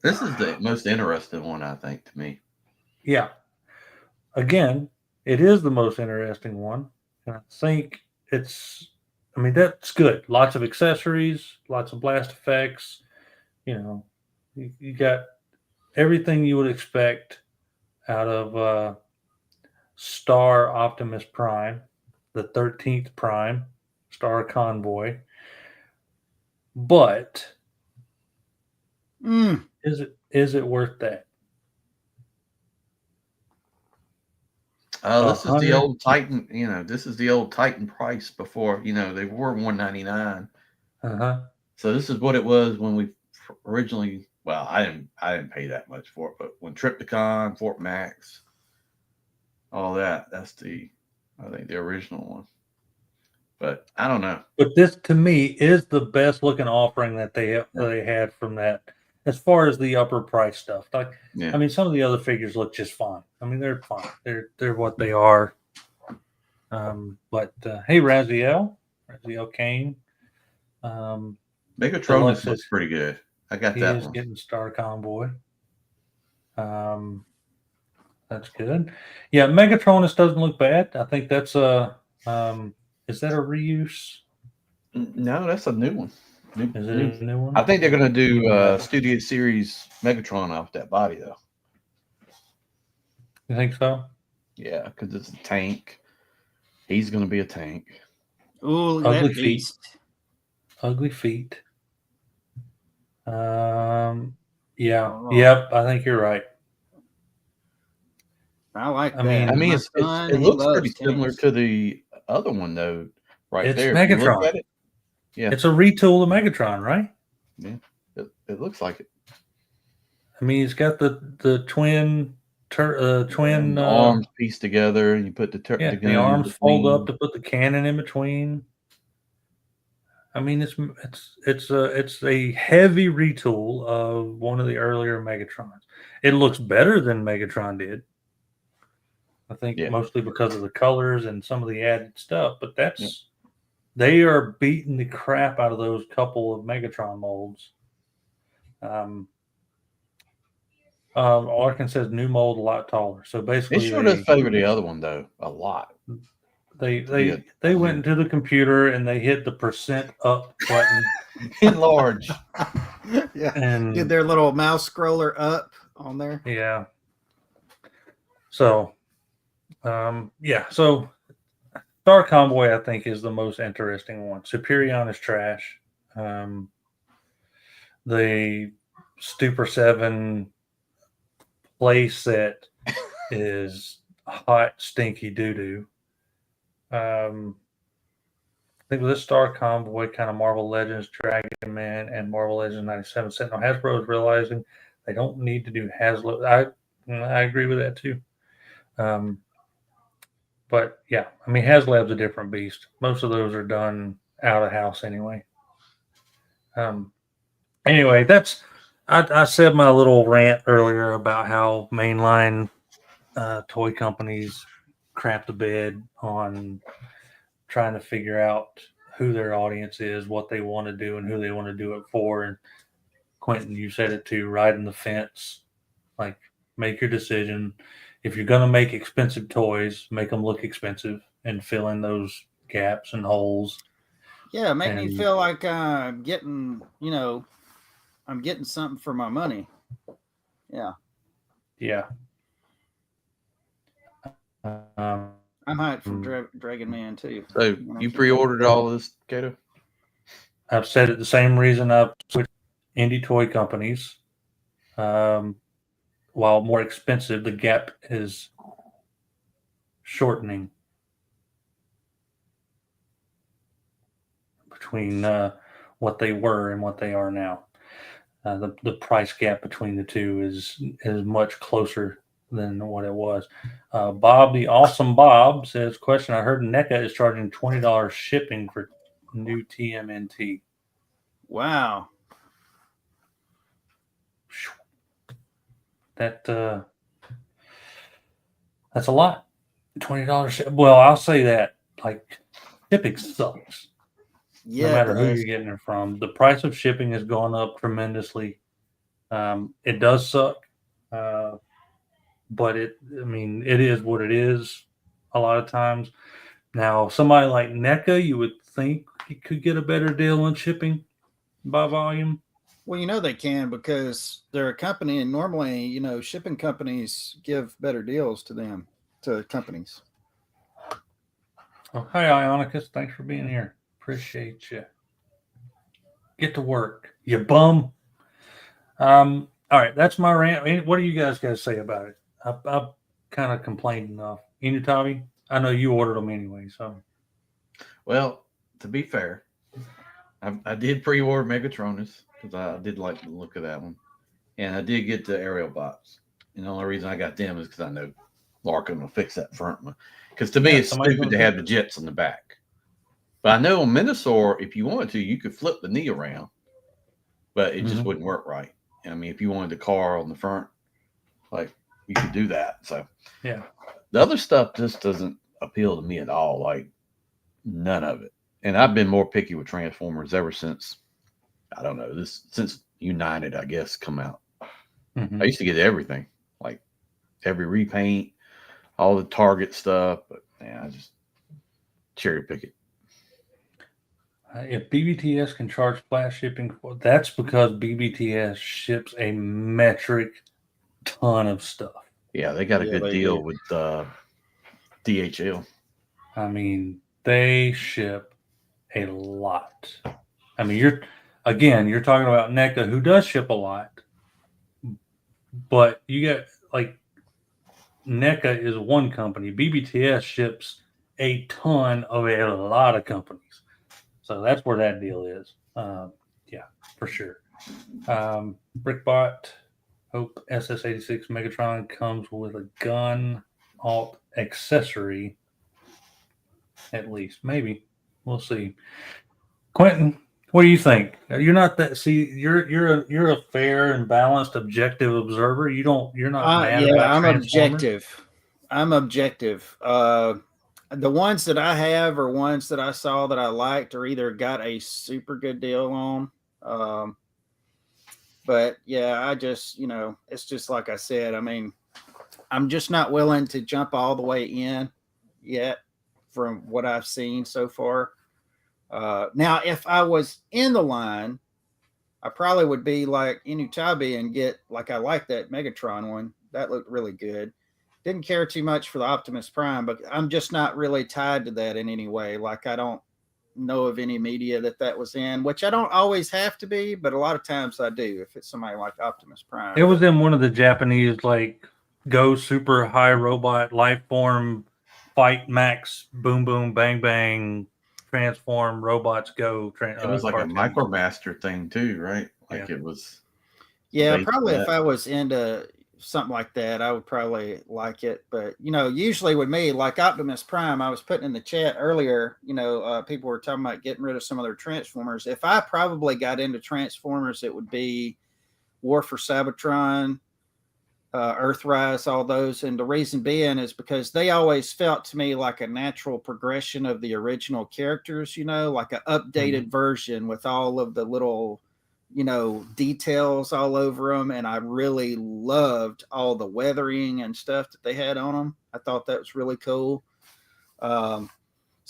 This is the most interesting one, I think, to me. Yeah. Again, it is the most interesting one. And I think that's good. Lots of accessories, lots of blast effects. You got everything you would expect out of Star Optimus Prime, the 13th Prime, Star Convoy. But is it worth that? This is the old Titan. This is the old Titan price before. They were $199. So this is what it was when we originally. Well, I didn't pay that much for it, but when Tripticon, Fort Max, all that. That's I think the original one. But I don't know. But this, to me, is the best looking offering that they had from that. As far as the upper price stuff, I mean, some of the other figures look just fine. I mean, they're fine. They're what they are. But hey, Raziel Kane. Megatron looks pretty good. I got he that is one. getting Star Convoy. That's good. Yeah, Megatronus doesn't look bad. I think that's a is that a reuse? No, that's a new one. Is it a new one? I think they're going to do Studio Series Megatron off that body, though. You think so? Yeah, because it's a tank. He's going to be a tank. Ooh, Ugly that feet. beast. Ugly feet. Yeah. Oh. Yep. I think you're right. I like that. mean, I mean, it looks pretty similar to the other one, though. Right it's there, Megatron. if you look at it, yeah, it's a retool of Megatron, right? Yeah, it looks like it. I mean, it's got the twin the arms pieced together, and you put the gun. The arms fold up to put the cannon in between. I mean, it's a heavy retool of one of the earlier Megatrons. It looks better than Megatron did. I think mostly because of the colors and some of the added stuff, but they are beating the crap out of those couple of Megatron molds. Larkin says new mold a lot taller. So basically, it sure does favor the other one though a lot. They went into the computer and they hit the percent up button. Enlarge. Yeah. And did their little mouse scroller up on there. Yeah. So, so Star Convoy, I think, is the most interesting one. Superion is trash. The Super 7 play set is hot, stinky doo-doo. I think with this Star Convoy, kind of Marvel Legends, Dragon Man, and Marvel Legends 97 set, now Hasbro is realizing they don't need to do Hasbro. I agree with that too. But yeah, I mean, HasLab's a different beast. Most of those are done out of house anyway. Anyway, I said my little rant earlier about how mainline toy companies crap the bed on trying to figure out who their audience is, what they want to do, and who they want to do it for. And Quentin, you said it too, riding the fence. Like, make your decision. If you're going to make expensive toys, make them look expensive and fill in those gaps and holes. Yeah, make me feel like I'm getting, I'm getting something for my money. Yeah. Yeah. I'm hyped for Dragon Man too. So you pre-ordered all this, Kato? I've said it the same reason I've switched indie toy companies. While more expensive, the gap is shortening between what they were and what they are now. The price gap between the two is much closer than what it was. Bob, the awesome Bob, says, question, I heard NECA is charging $20 shipping for new TMNT. Wow. That's a lot. $20. Well, I'll say that. Like, shipping sucks. Yeah, no matter who you're getting it from. The price of shipping has gone up tremendously. It does suck. But it is what it is a lot of times. Now, somebody like NECA, you would think you could get a better deal on shipping by volume. Well, they can because they're a company, and normally, shipping companies give better deals to companies. Oh, hi, Ionicus. Thanks for being here. Appreciate you. Get to work, you bum. All right, that's my rant. What do you guys got to say about it? I've kind of complained enough. Enewtabie, I know you ordered them anyway, so. Well, to be fair, I did pre-order Megatronus because I did like the look of that one, and I did get the aerial box. And the only reason I got them is because I know Larkin will fix that front one. Because to me, it's stupid to have the jets on the back. But I know on Minosaur, if you wanted to, you could flip the knee around, but it just wouldn't work right. I mean, if you wanted the car on the front, like, you could do that. So yeah, the other stuff just doesn't appeal to me at all. Like, none of it. And I've been more picky with Transformers ever since, I don't know, since United, I guess, come out. Mm-hmm. I used to get everything, like every repaint, all the Target stuff, but man, I just cherry pick it. If BBTS can charge flat shipping, that's because BBTS ships a metric ton of stuff. Yeah, they got a good deal with DHL. I mean, they ship a lot. I mean, you're talking about NECA, who does ship a lot, but you get like NECA is one company. BBTS ships a ton of a lot of companies. So that's where that deal is. Yeah, for sure. Brickbot, Hope SS86 Megatron comes with a gun alt accessory. At least, maybe. We'll see. Quentin, what do you think? You're not that. See, you're a fair and balanced, objective observer. You're not mad about I'm Transformers? objective. I'm objective. The ones that I have are ones that I saw that I liked or either got a super good deal on. But yeah, I just, it's just like I said. I mean, I'm just not willing to jump all the way in yet from what I've seen so far. Now, if I was in the line, I probably would be like Enewtabie and get, like, I like that Megatron one. That looked really good. Didn't care too much for the Optimus Prime, but I'm just not really tied to that in any way. Like, I don't know of any media that was in, which I don't always have to be, but a lot of times I do if it's somebody like Optimus Prime. It was in one of the Japanese, like, Go Super High Robot Life Form Fight Max Boom Boom Bang Bang Transform Robots Go. It was like a Micromaster thing too, right? Like it was. Yeah, probably if I was into something like that, I would probably like it. But usually with me, like Optimus Prime, I was putting in the chat earlier, people were talking about getting rid of some of their Transformers. If I probably got into Transformers, it would be War for Cybertron, Earthrise, all those. And the reason being is because they always felt to me like a natural progression of the original characters, like an updated version with all of the little details all over them. And I really loved all the weathering and stuff that they had on them. I thought that was really cool. So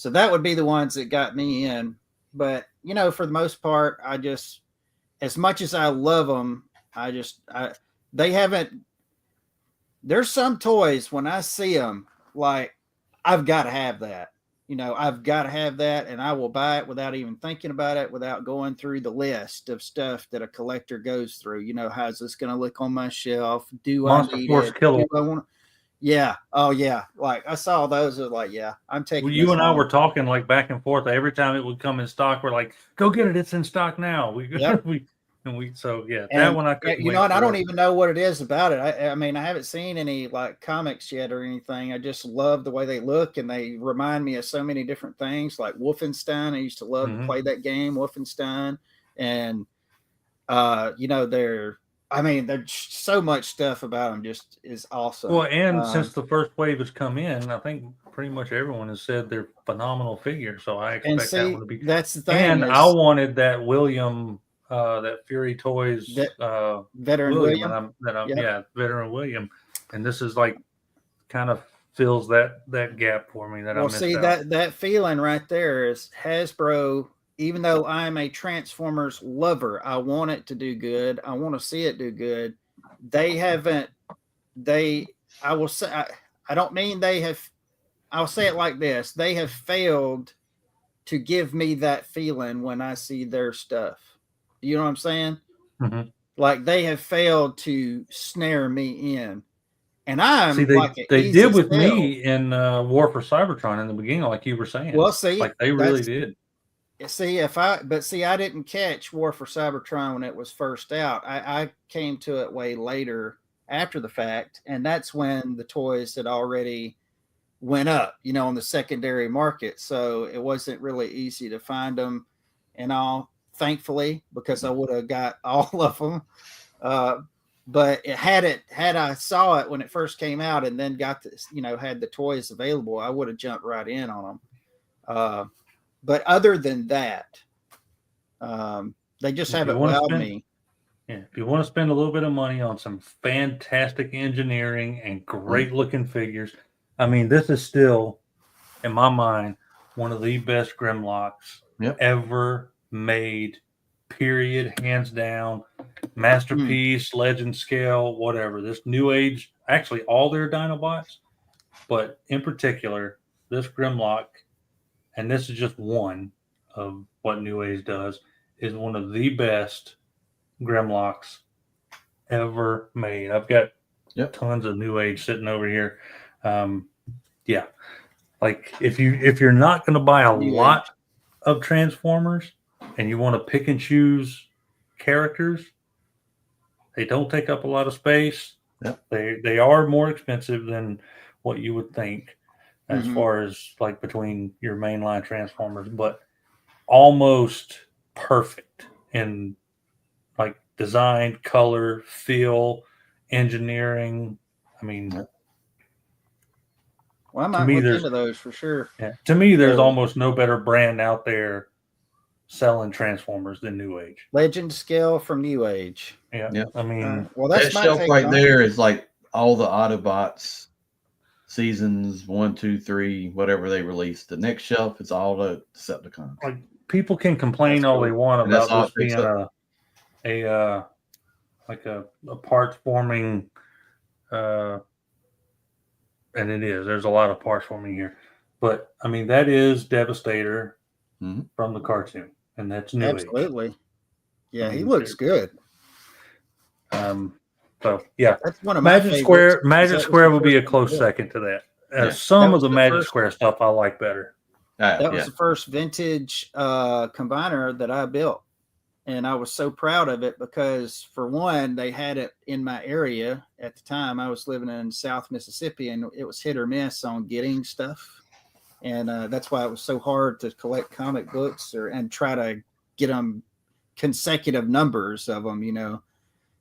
that would be the ones that got me in. But, for the most part, I just, as much as I love them, they haven't, there's some toys when I see them, like, I've got to have that. I've got to have that, and I will buy it without even thinking about it, without going through the list of stuff that a collector goes through. How's this going to look on my shelf? Do Monster I need Force it? Killer? Do I want? Yeah. Oh, yeah. Like, I saw those. Like, yeah, I'm taking. Well, you and I were talking like back and forth. Every time it would come in stock, we're like, "Go get it! It's in stock now." Yep. That one I couldn't. And I don't even know what it is about it. I mean, I haven't seen any like comics yet or anything. I just love the way they look, and they remind me of so many different things, like Wolfenstein. I used to love to play that game, Wolfenstein, and there's so much stuff about them just is awesome. Well, and since the first wave has come in, I think pretty much everyone has said they're phenomenal figures. So I expect that one to be. That's the thing. And I wanted that William. That Fury Toys veteran William. Veteran William, and this is like kind of fills that gap for me that I missed out. that feeling right there is Hasbro. Even though I'm a Transformers lover, I want it to do good. I want to see it do good. They haven't. I will say. I don't mean they have. I'll say it like this: they have failed to give me that feeling when I see their stuff. You know what I'm saying? Mm-hmm. Like they have failed to snare me in, and I'm they did with me in War for Cybertron in the beginning, like you were saying. Well, see, like they really did. See, I didn't catch War for Cybertron when it was first out. I came to it way later after the fact, and that's when the toys had already went up, on the secondary market. So it wasn't really easy to find them and all. Thankfully, because I would have got all of them. But had I saw it when it first came out and then got this, had the toys available, I would have jumped right in on them. But other than that, they just haven't wowed me. Yeah, if you want to spend a little bit of money on some fantastic engineering and great looking figures, I mean, this is still, in my mind, one of the best Grimlocks ever made. Period, hands down. Masterpiece, legend scale, whatever. This New Age, actually, all their Dinobots, but in particular, this Grimlock, and this is just one of what New Age does, is one of the best Grimlocks ever made. I've got tons of New Age sitting over here. Yeah, like if you're not going to buy a lot of Transformers and you want to pick and choose characters, they don't take up a lot of space. They are more expensive than what you would think, as far as like between your mainline Transformers, but almost perfect in like design, color, feel, engineering. I mean, well, I might look into those for sure. Yeah, to me, there's almost no better brand out there selling Transformers than New Age. Legend scale from New Age. Yeah. I mean, well, that's that shelf right there is like all the Autobots seasons 1, 2, 3, whatever they released. The next shelf is all the Decepticons. Like, people can complain all they want about this being a parts forming, and it is. There's a lot of parts forming here, but I mean that is Devastator from the cartoon, and that's New Age. Absolutely. Yeah, he looks good. So yeah, that's one of my Magic Square. Magic Square will be a close second to that. Some of the Magic Square stuff I like better. That was the first vintage combiner that I built, and I was so proud of it because, for one, they had it in my area at the time. I was living in South Mississippi, and it was hit or miss on getting stuff, and that's why it was so hard to collect comic books and try to get them consecutive numbers of them,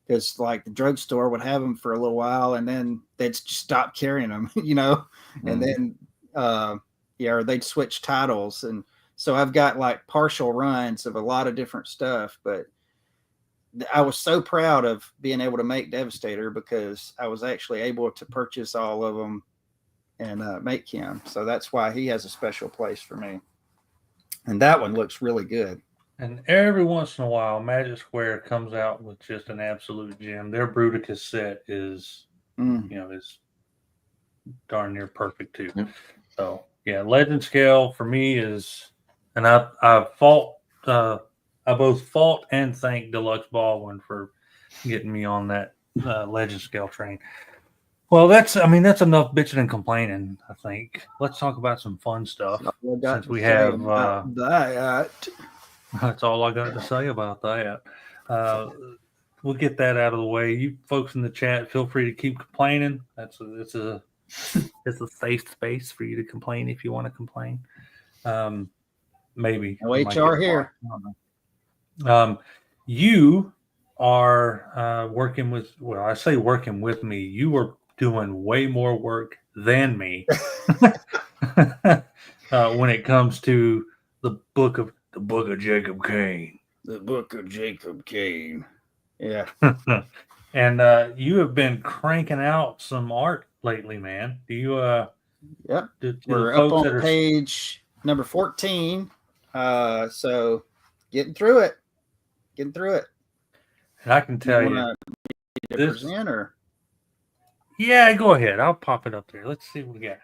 because like the drugstore would have them for a little while and then they'd stop carrying them, and then or they'd switch titles. And so I've got like partial runs of a lot of different stuff, but I was so proud of being able to make Devastator because I was actually able to purchase all of them and make him. So that's why he has a special place for me. And that one looks really good. And every once in a while, Magic Square comes out with just an absolute gem. Their Bruticus set is, is darn near perfect too. So yeah, Legend Scale for me is, and I both fault and thank Deluxe Baldwin for getting me on that Legend Scale train. Well, that's enough bitching and complaining, I think. Let's talk about some fun stuff since we have that. That's all I got to say about that. We'll get that out of the way. You folks in the chat, feel free to keep complaining. It's a safe space for you to complain if you want to complain. Maybe no HR here. You are working with. Well, I say working with me. You are doing way more work than me when it comes to the book of Jacob Kane. The book of Jacob Kane. Yeah. And you have been cranking out some art lately, man. Do you Yep. We're up on page number 14. So getting through it. And I can tell you this, yeah, go ahead. I'll pop it up there. Let's see what we got.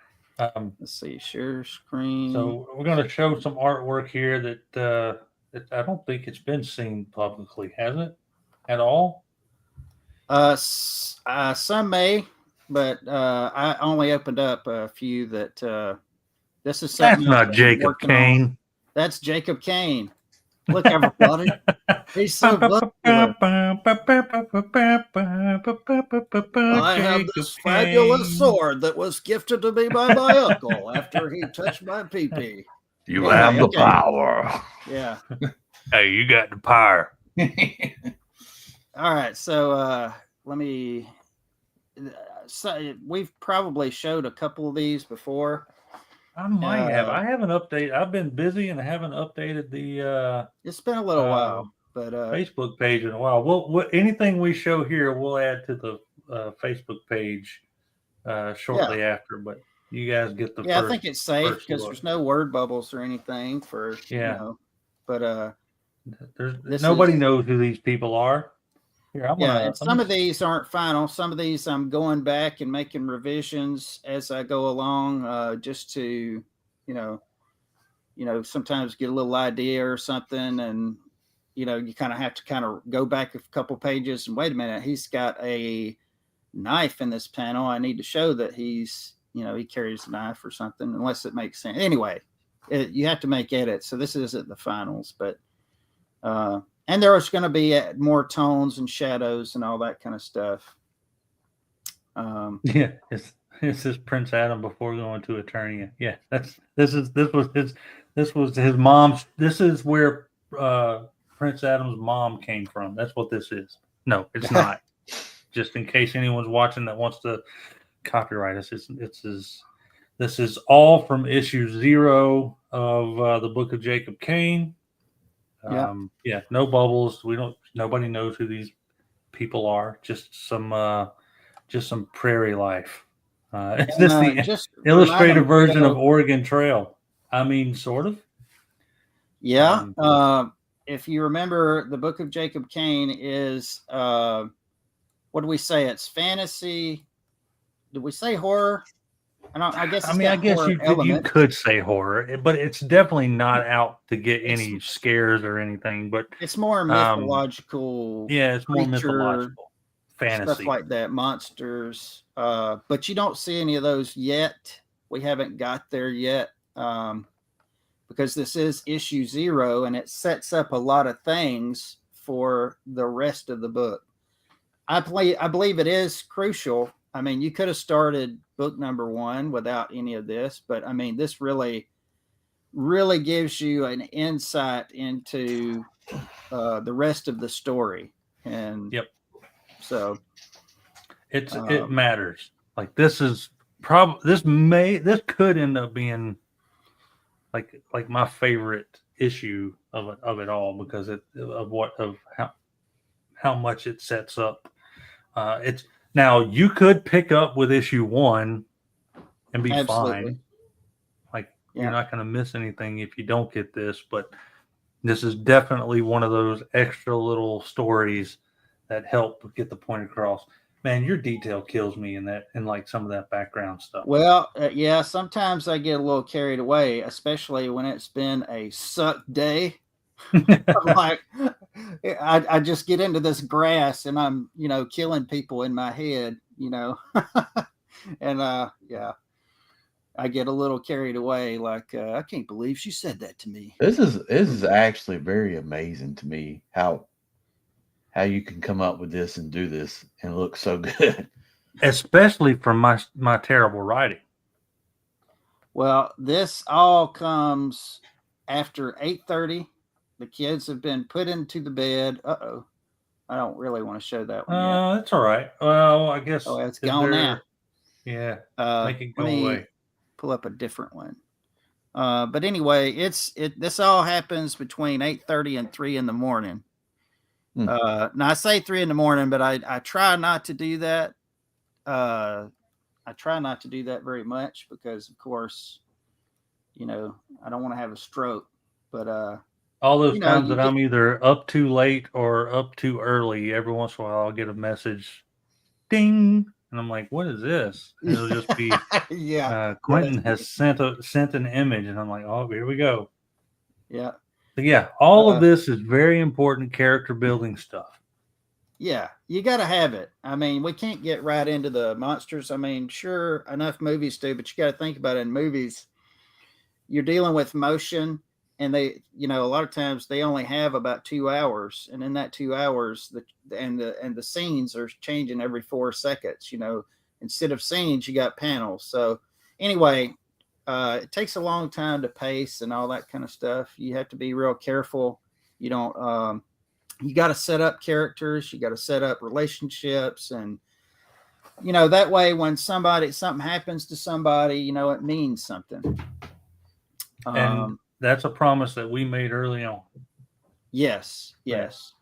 Let's see, share screen. So we're going to show some artwork here that I don't think it's been seen publicly, has it? At all? Some may, but I only opened up a few that. This is that's not Jacob Kane. That's Jacob Kane. Look, everybody. He's so popular. I have this fabulous sword that was gifted to me by my uncle after he touched my pee-pee. You have the power. Yeah. Hey, you got the power. All right. So let me. So we've probably showed a couple of these before. I might have. I haven't updated. I've been busy and I haven't updated the. It's been a little while. But Facebook page in a while. Anything we show here, we'll add to the Facebook page shortly after. But you guys get the I think it's safe because there's no word bubbles or anything for But nobody knows who these people are. Here, and some of these aren't final. Some of these I'm going back and making revisions as I go along, just to, sometimes get a little idea or something, and you kind of have to go back a couple pages and wait a minute, he's got a knife in this panel. I need to show that he's, he carries a knife or something, unless it makes sense. Anyway, you have to make edits. So this isn't the finals, but and there's going to be more tones and shadows and all that kind of stuff. This is Prince Adam before going to Eternia. Yeah, this was his mom's. This is where Prince Adam's mom came from. That's what this is. No, it's not. Just in case anyone's watching that wants to copyright us, this is all from issue 0 of the Book of Jacob Kane. No bubbles. Nobody knows who these people are. Just some prairie life. Is this the illustrated version of Oregon Trail? I mean, sort of. Yeah. If you remember, the Book of Jacob Kane is what do we say? It's fantasy. Did we say horror? I guess you could say horror, but it's definitely not out to get any scares or anything. But it's more mythological. It's more mythological, fantasy, stuff like that, monsters. But you don't see any of those yet. We haven't got there yet, because this is issue 0, and it sets up a lot of things for the rest of the book. I believe it is crucial. I mean, you could have started book number 1 without any of this, but I mean, this really gives you an insight into the rest of the story. And so it matters. Like this is this could end up being like my favorite issue of it all, because of how much it sets up. It's now you could pick up with issue 1 and be fine. You're not going to miss anything if you don't get this, but this is definitely one of those extra little stories that help get the point across. Man, your detail kills me in like some of that background stuff. Well, sometimes I get a little carried away, especially when it's been a suck day. I'm like, I just get into this grass and I'm, killing people in my head, and I get a little carried away. Like, I can't believe she said that to me. This is actually very amazing to me how you can come up with this and do this and look so good, especially from my terrible writing. Well, this all comes after 8:30. The kids have been put into the bed. Uh-oh. I don't really want to show that one yet. That's all right. Well, I guess. Oh, it's gone now. Yeah. Make it go away. Pull up a different one. But anyway, this all happens between 8:30 and 3 in the morning. Now I say 3 in the morning, but I try not to do that. I try not to do that very much because, of course, I don't want to have a stroke. But all those times that I'm either up too late or up too early, every once in a while I'll get a message, ding, and I'm like, "What is this?" And it'll just be, Quentin has sent an image, and I'm like, "Oh, here we go." Yeah. But all of this is very important character building stuff. Yeah, you got to have it. I mean, we can't get right into the monsters. I mean, sure, enough movies do, but you got to think about it. In movies, you're dealing with motion. And they, a lot of times they only have about 2 hours, and in that 2 hours, the scenes are changing every 4 seconds. Instead of scenes, you got panels. So anyway, it takes a long time to pace and all that kind of stuff. You have to be real careful. You don't. You got to set up characters. You got to set up relationships, and that way when something happens to somebody, it means something. And that's a promise that we made early on. Yes. Yes.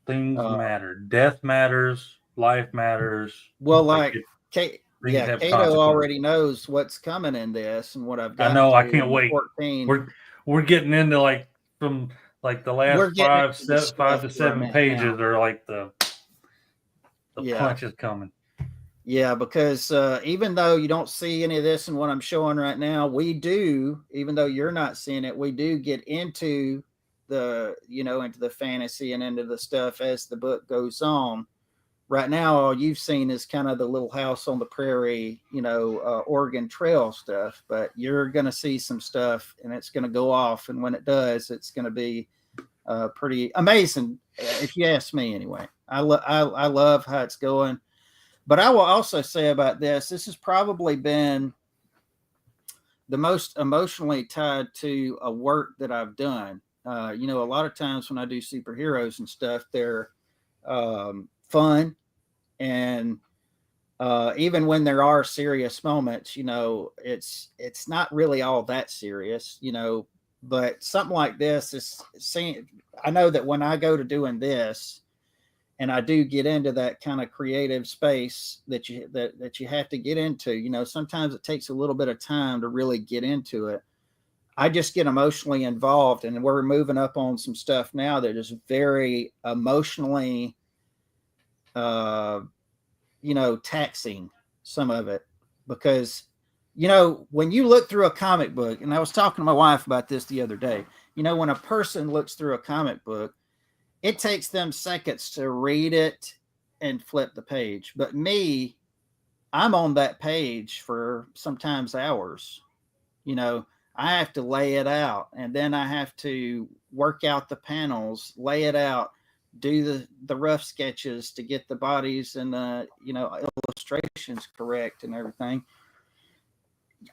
Things matter. Death matters. Life matters. Well, like things have Kato already knows what's coming in this and what I've got. I know. I can't wait. 14. We're getting into like from like the last 5 to 7 pages are like the punch is coming. Yeah, because even though you don't see any of this in what I'm showing right now, we do, even though you're not seeing it, we do get into into the fantasy and into the stuff as the book goes on. Right now, all you've seen is kind of the little house on the prairie, Oregon Trail stuff, but you're going to see some stuff and it's going to go off. And when it does, it's going to be pretty amazing, if you ask me anyway. I love how it's going. But I will also say about this has probably been the most emotionally tied to a work that I've done. A lot of times when I do superheroes and stuff, they're fun. And even when there are serious moments, it's not really all that serious, but something like this is I know that when I go to doing this, and I do get into that kind of creative space that you have to get into, sometimes it takes a little bit of time to really get into it. I just get emotionally involved, and we're moving up on some stuff now that is very emotionally, taxing, some of it, because, when you look through a comic book, and I was talking to my wife about this the other day, when a person looks through a comic book, it takes them seconds to read it and flip the page. But me, I'm on that page for sometimes hours. I have to lay it out, and then I have to work out the panels, lay it out, do the rough sketches to get the bodies and the illustrations correct and everything.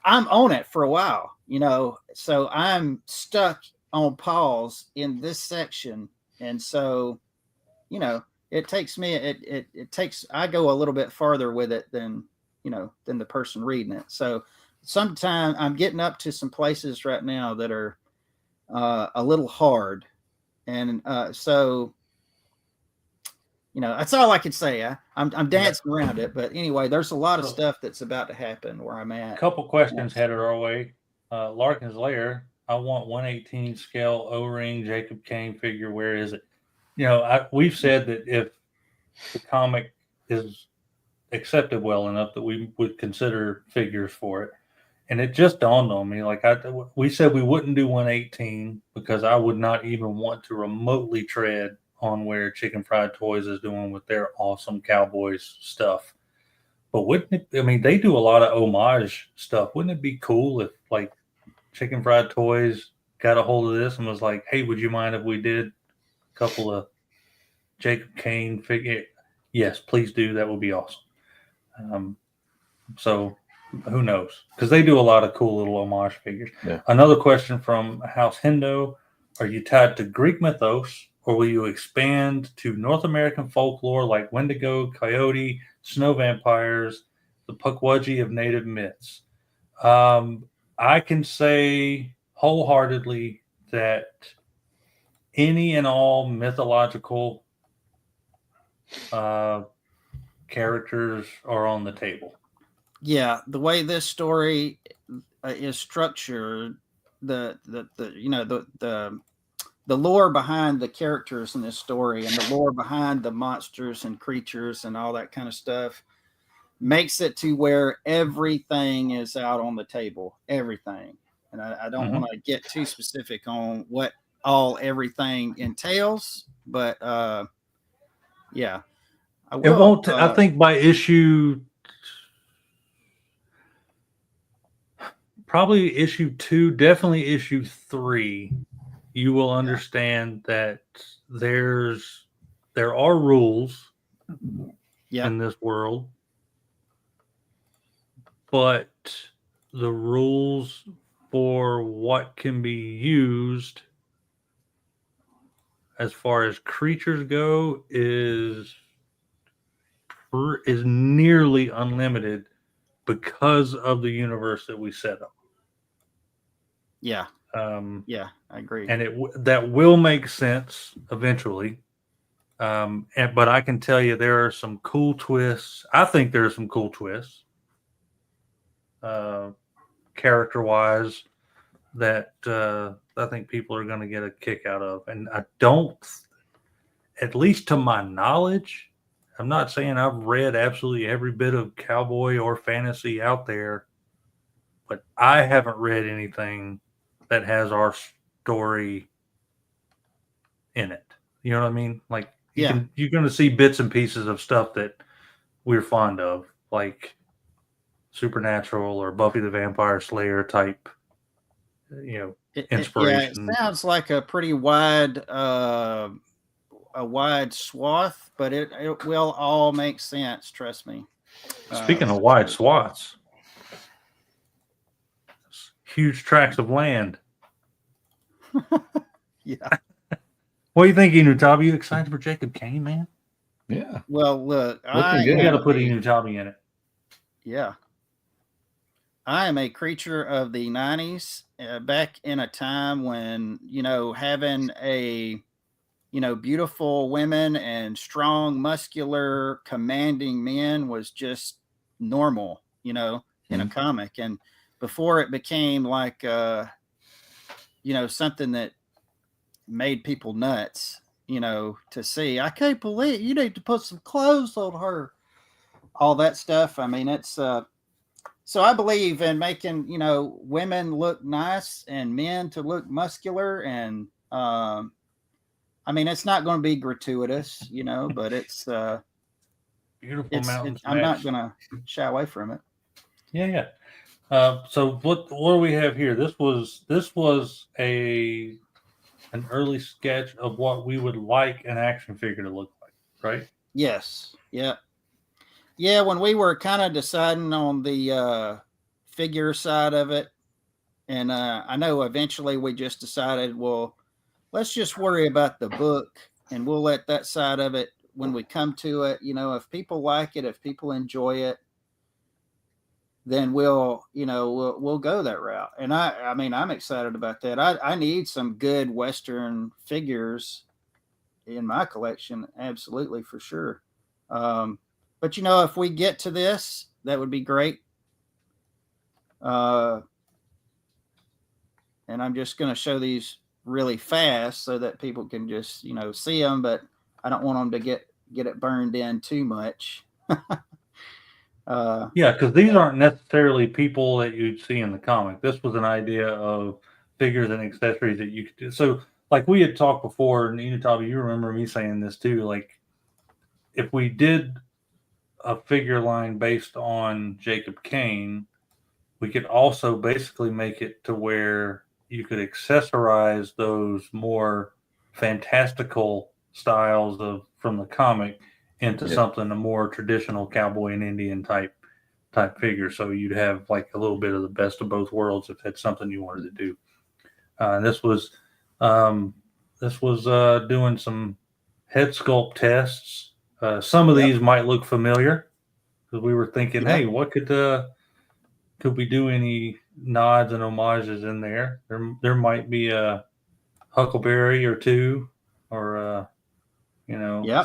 I'm on it for a while, so I'm stuck on pause in this section. And so, it takes me, I go a little bit farther with it than the person reading it. So sometimes I'm getting up to some places right now that are a little hard. And so, that's all I can say. I'm dancing around it, but anyway, there's a lot of stuff that's about to happen where I'm at. A couple questions headed our way. Larkin's Lair, I want 1/18 scale O-ring Jacob Kane figure. Where is it? We've said that if the comic is accepted well enough that we would consider figures for it. And it just dawned on me, we said we wouldn't do 1/18 because I would not even want to remotely tread on where Chicken Fried Toys is doing with their awesome Cowboys stuff. But they do a lot of homage stuff. Wouldn't it be cool if like Chicken Fried Toys got a hold of this and was like, hey, would you mind if we did a couple of Jacob Kane figure? Yes, please do. That would be awesome. So who knows? Because they do a lot of cool little homage figures. Yeah. Another question from House Hendo. Are you tied to Greek mythos, or will you expand to North American folklore like Wendigo, Coyote, snow vampires, the Pukwudgie of native myths? I can say wholeheartedly that any and all mythological characters are on the table. Yeah, the way this story is structured, the lore behind the characters in this story and the lore behind the monsters and creatures and all that kind of stuff makes it to where everything is out on the table. Everything. And I don't want to get too specific on what everything entails, but yeah. It won't. I think by probably issue 2, definitely issue 3, you will understand that there are rules in this world, but the rules for what can be used as far as creatures go is nearly unlimited because of the universe that we set up. Yeah. Yeah, I agree. And that will make sense eventually. But I can tell you there are some cool twists. I think there are some cool twists, character-wise, that I think people are going to get a kick out of. And I don't, at least to my knowledge, I'm not saying I've read absolutely every bit of cowboy or fantasy out there, but I haven't read anything that has our story in it. You know what I mean? Like you're going to see bits and pieces of stuff that we're fond of, like Supernatural or Buffy the Vampire Slayer type, inspiration. It sounds like a pretty wide swath, but it will all make sense. Trust me. Speaking of wide swaths, huge tracts of land. Yeah. What do you think, Enewtabie? You excited for Jacob Kane, man? Yeah. Well, look, you got to put Enewtabie in it. Yeah. I am a creature of the 90s, back in a time when, having beautiful women and strong, muscular, commanding men was just normal, in a comic. And before it became like, something that made people nuts, to see. I can't believe you need to put some clothes on her. All that stuff. I mean, it's so I believe in making, women look nice and men to look muscular. And I mean, it's not going to be gratuitous, but it's beautiful mountains. I'm not going to shy away from it. Yeah. So what do we have here? This was an early sketch of what we would like an action figure to look like, right? Yes. Yeah. Yeah, when we were kind of deciding on the figure side of it, and I know eventually we just decided, well, let's just worry about the book, and we'll let that side of it when we come to it. If people like it, if people enjoy it, then we'll go that route. And I mean, I'm excited about that. I need some good Western figures in my collection, absolutely, for sure. But if we get to this, that would be great. And I'm just going to show these really fast so that people can just, see them, but I don't want them to get it burned in too much. Yeah, because these aren't necessarily people that you'd see in the comic. This was an idea of figures and accessories that you could do. So, like we had talked before, and Enewtabie, you remember me saying this too, like if we did a figure line based on Jacob Kane, we could also basically make it to where you could accessorize those more fantastical styles from the comic into something a more traditional cowboy and Indian type figure. So you'd have like a little bit of the best of both worlds if that's something you wanted to do. And this was doing some head sculpt tests. Some of these might look familiar because we were thinking, hey, what could we do any nods and homages in there? There might be a Huckleberry or two, or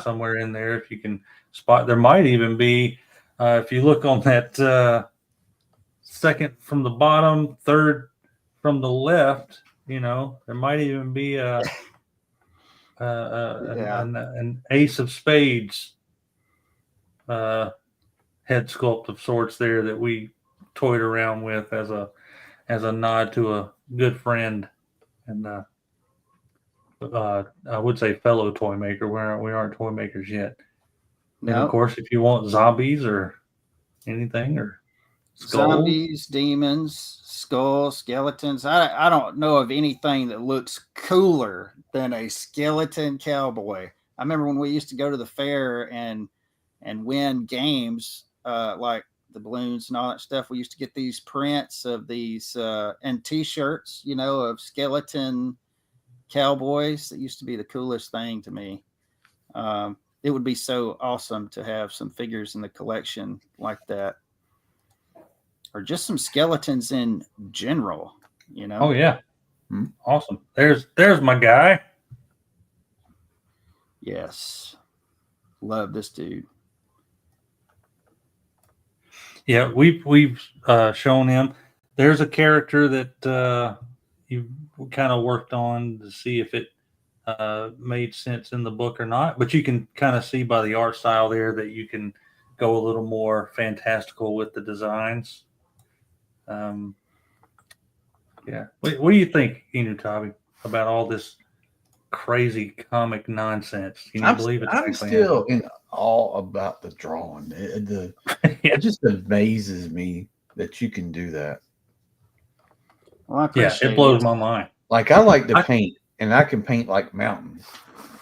somewhere in there if you can spot. There might even be, if you look on that second from the bottom, third from the left, there might even be an Ace of Spades head sculpt of sorts there that we toyed around with as a nod to a good friend and I would say fellow toy maker. We aren't toy makers yet. No. And of course, if you want zombies or anything or zombies, demons, skulls, skeletons. I don't know of anything that looks cooler than a skeleton cowboy. I remember when we used to go to the fair and win games, like the balloons and all that stuff. We used to get these prints of these and T-shirts, of skeleton cowboys. That used to be the coolest thing to me. It would be so awesome to have some figures in the collection like that, or just some skeletons in general. Oh yeah, Awesome. There's my guy. Yes. Love this dude. Yeah, we've shown him. There's a character that you kind of worked on to see if it made sense in the book or not. But you can kind of see by the art style there that you can go a little more fantastical with the designs. Yeah. What do you think, Enewtabie, about all this crazy comic nonsense? Can you believe it's I'm actually still happening? in awe about the drawing. Yeah. It just amazes me that you can do that. Well, I appreciate it blows my mind. Like I like to paint, and I can paint like mountains,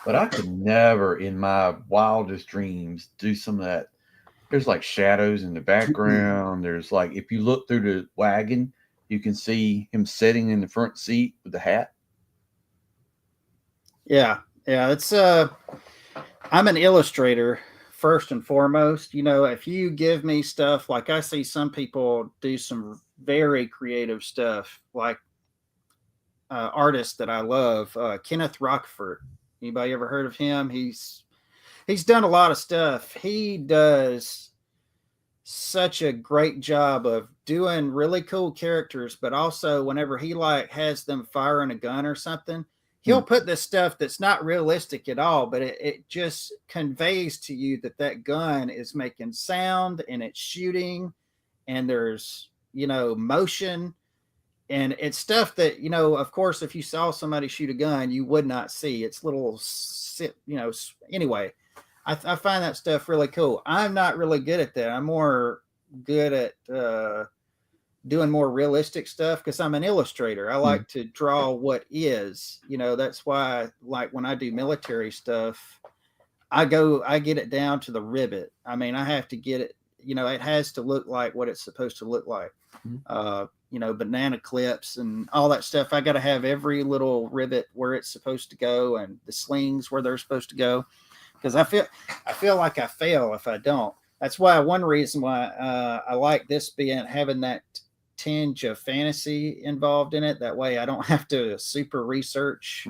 but I could never, in my wildest dreams, do some of that. There's like shadows in the background. There's like, if you look through the wagon, you can see him sitting in the front seat with the hat. Yeah. It's I'm an illustrator first and foremost. If you give me stuff, like I see some people do some very creative stuff, like artist that I love, Kenneth Rockford. Anybody ever heard of him? He's done a lot of stuff. He does such a great job of doing really cool characters, but also whenever he like has them firing a gun or something, he'll put this stuff that's not realistic at all, but it just conveys to you that gun is making sound and it's shooting and there's, motion. And it's stuff that, of course, if you saw somebody shoot a gun, you would not see. It's little, anyway, I find that stuff really cool. I'm not really good at that. I'm more good at doing more realistic stuff because I'm an illustrator. I like to draw what is. That's why, like, when I do military stuff, I get it down to the rivet. I mean, I have to get it, it has to look like what it's supposed to look like. Banana clips and all that stuff. I got to have every little rivet where it's supposed to go and the slings where they're supposed to go. Because I feel like I fail if I don't. That's why one reason why I like this having that tinge of fantasy involved in it. That way I don't have to super research,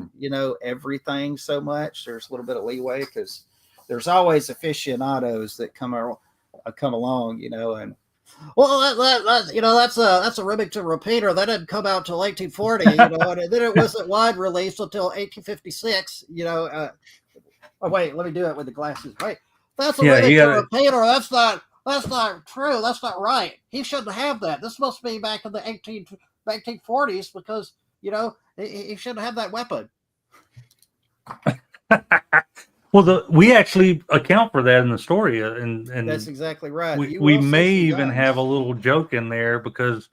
everything so much. There's a little bit of leeway because there's always aficionados that come along, and that's a Remington repeater that didn't come out till 1840, and then it wasn't wide release until 1856, Oh, wait, let me do it with the glasses. Wait, that's a Remington repeater. That's not true. That's not right. He shouldn't have that. This must be back in the 1840s because, he shouldn't have that weapon. Well, we actually account for that in the story, and that's exactly right. We may even have a little joke in there because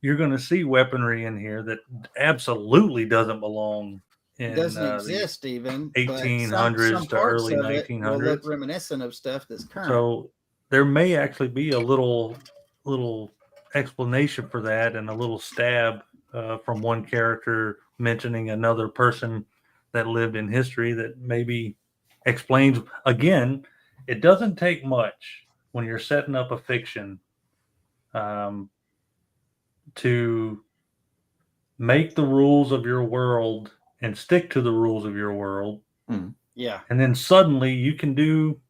you're going to see weaponry in here that absolutely doesn't belong. It doesn't exist even 1800s to early 1900s. Will look reminiscent of stuff that's current. So there may actually be a little explanation for that and a little stab from one character mentioning another person that lived in history that maybe explains. Again, it doesn't take much when you're setting up a fiction to make the rules of your world and stick to the rules of your world. Yeah. And then suddenly you can do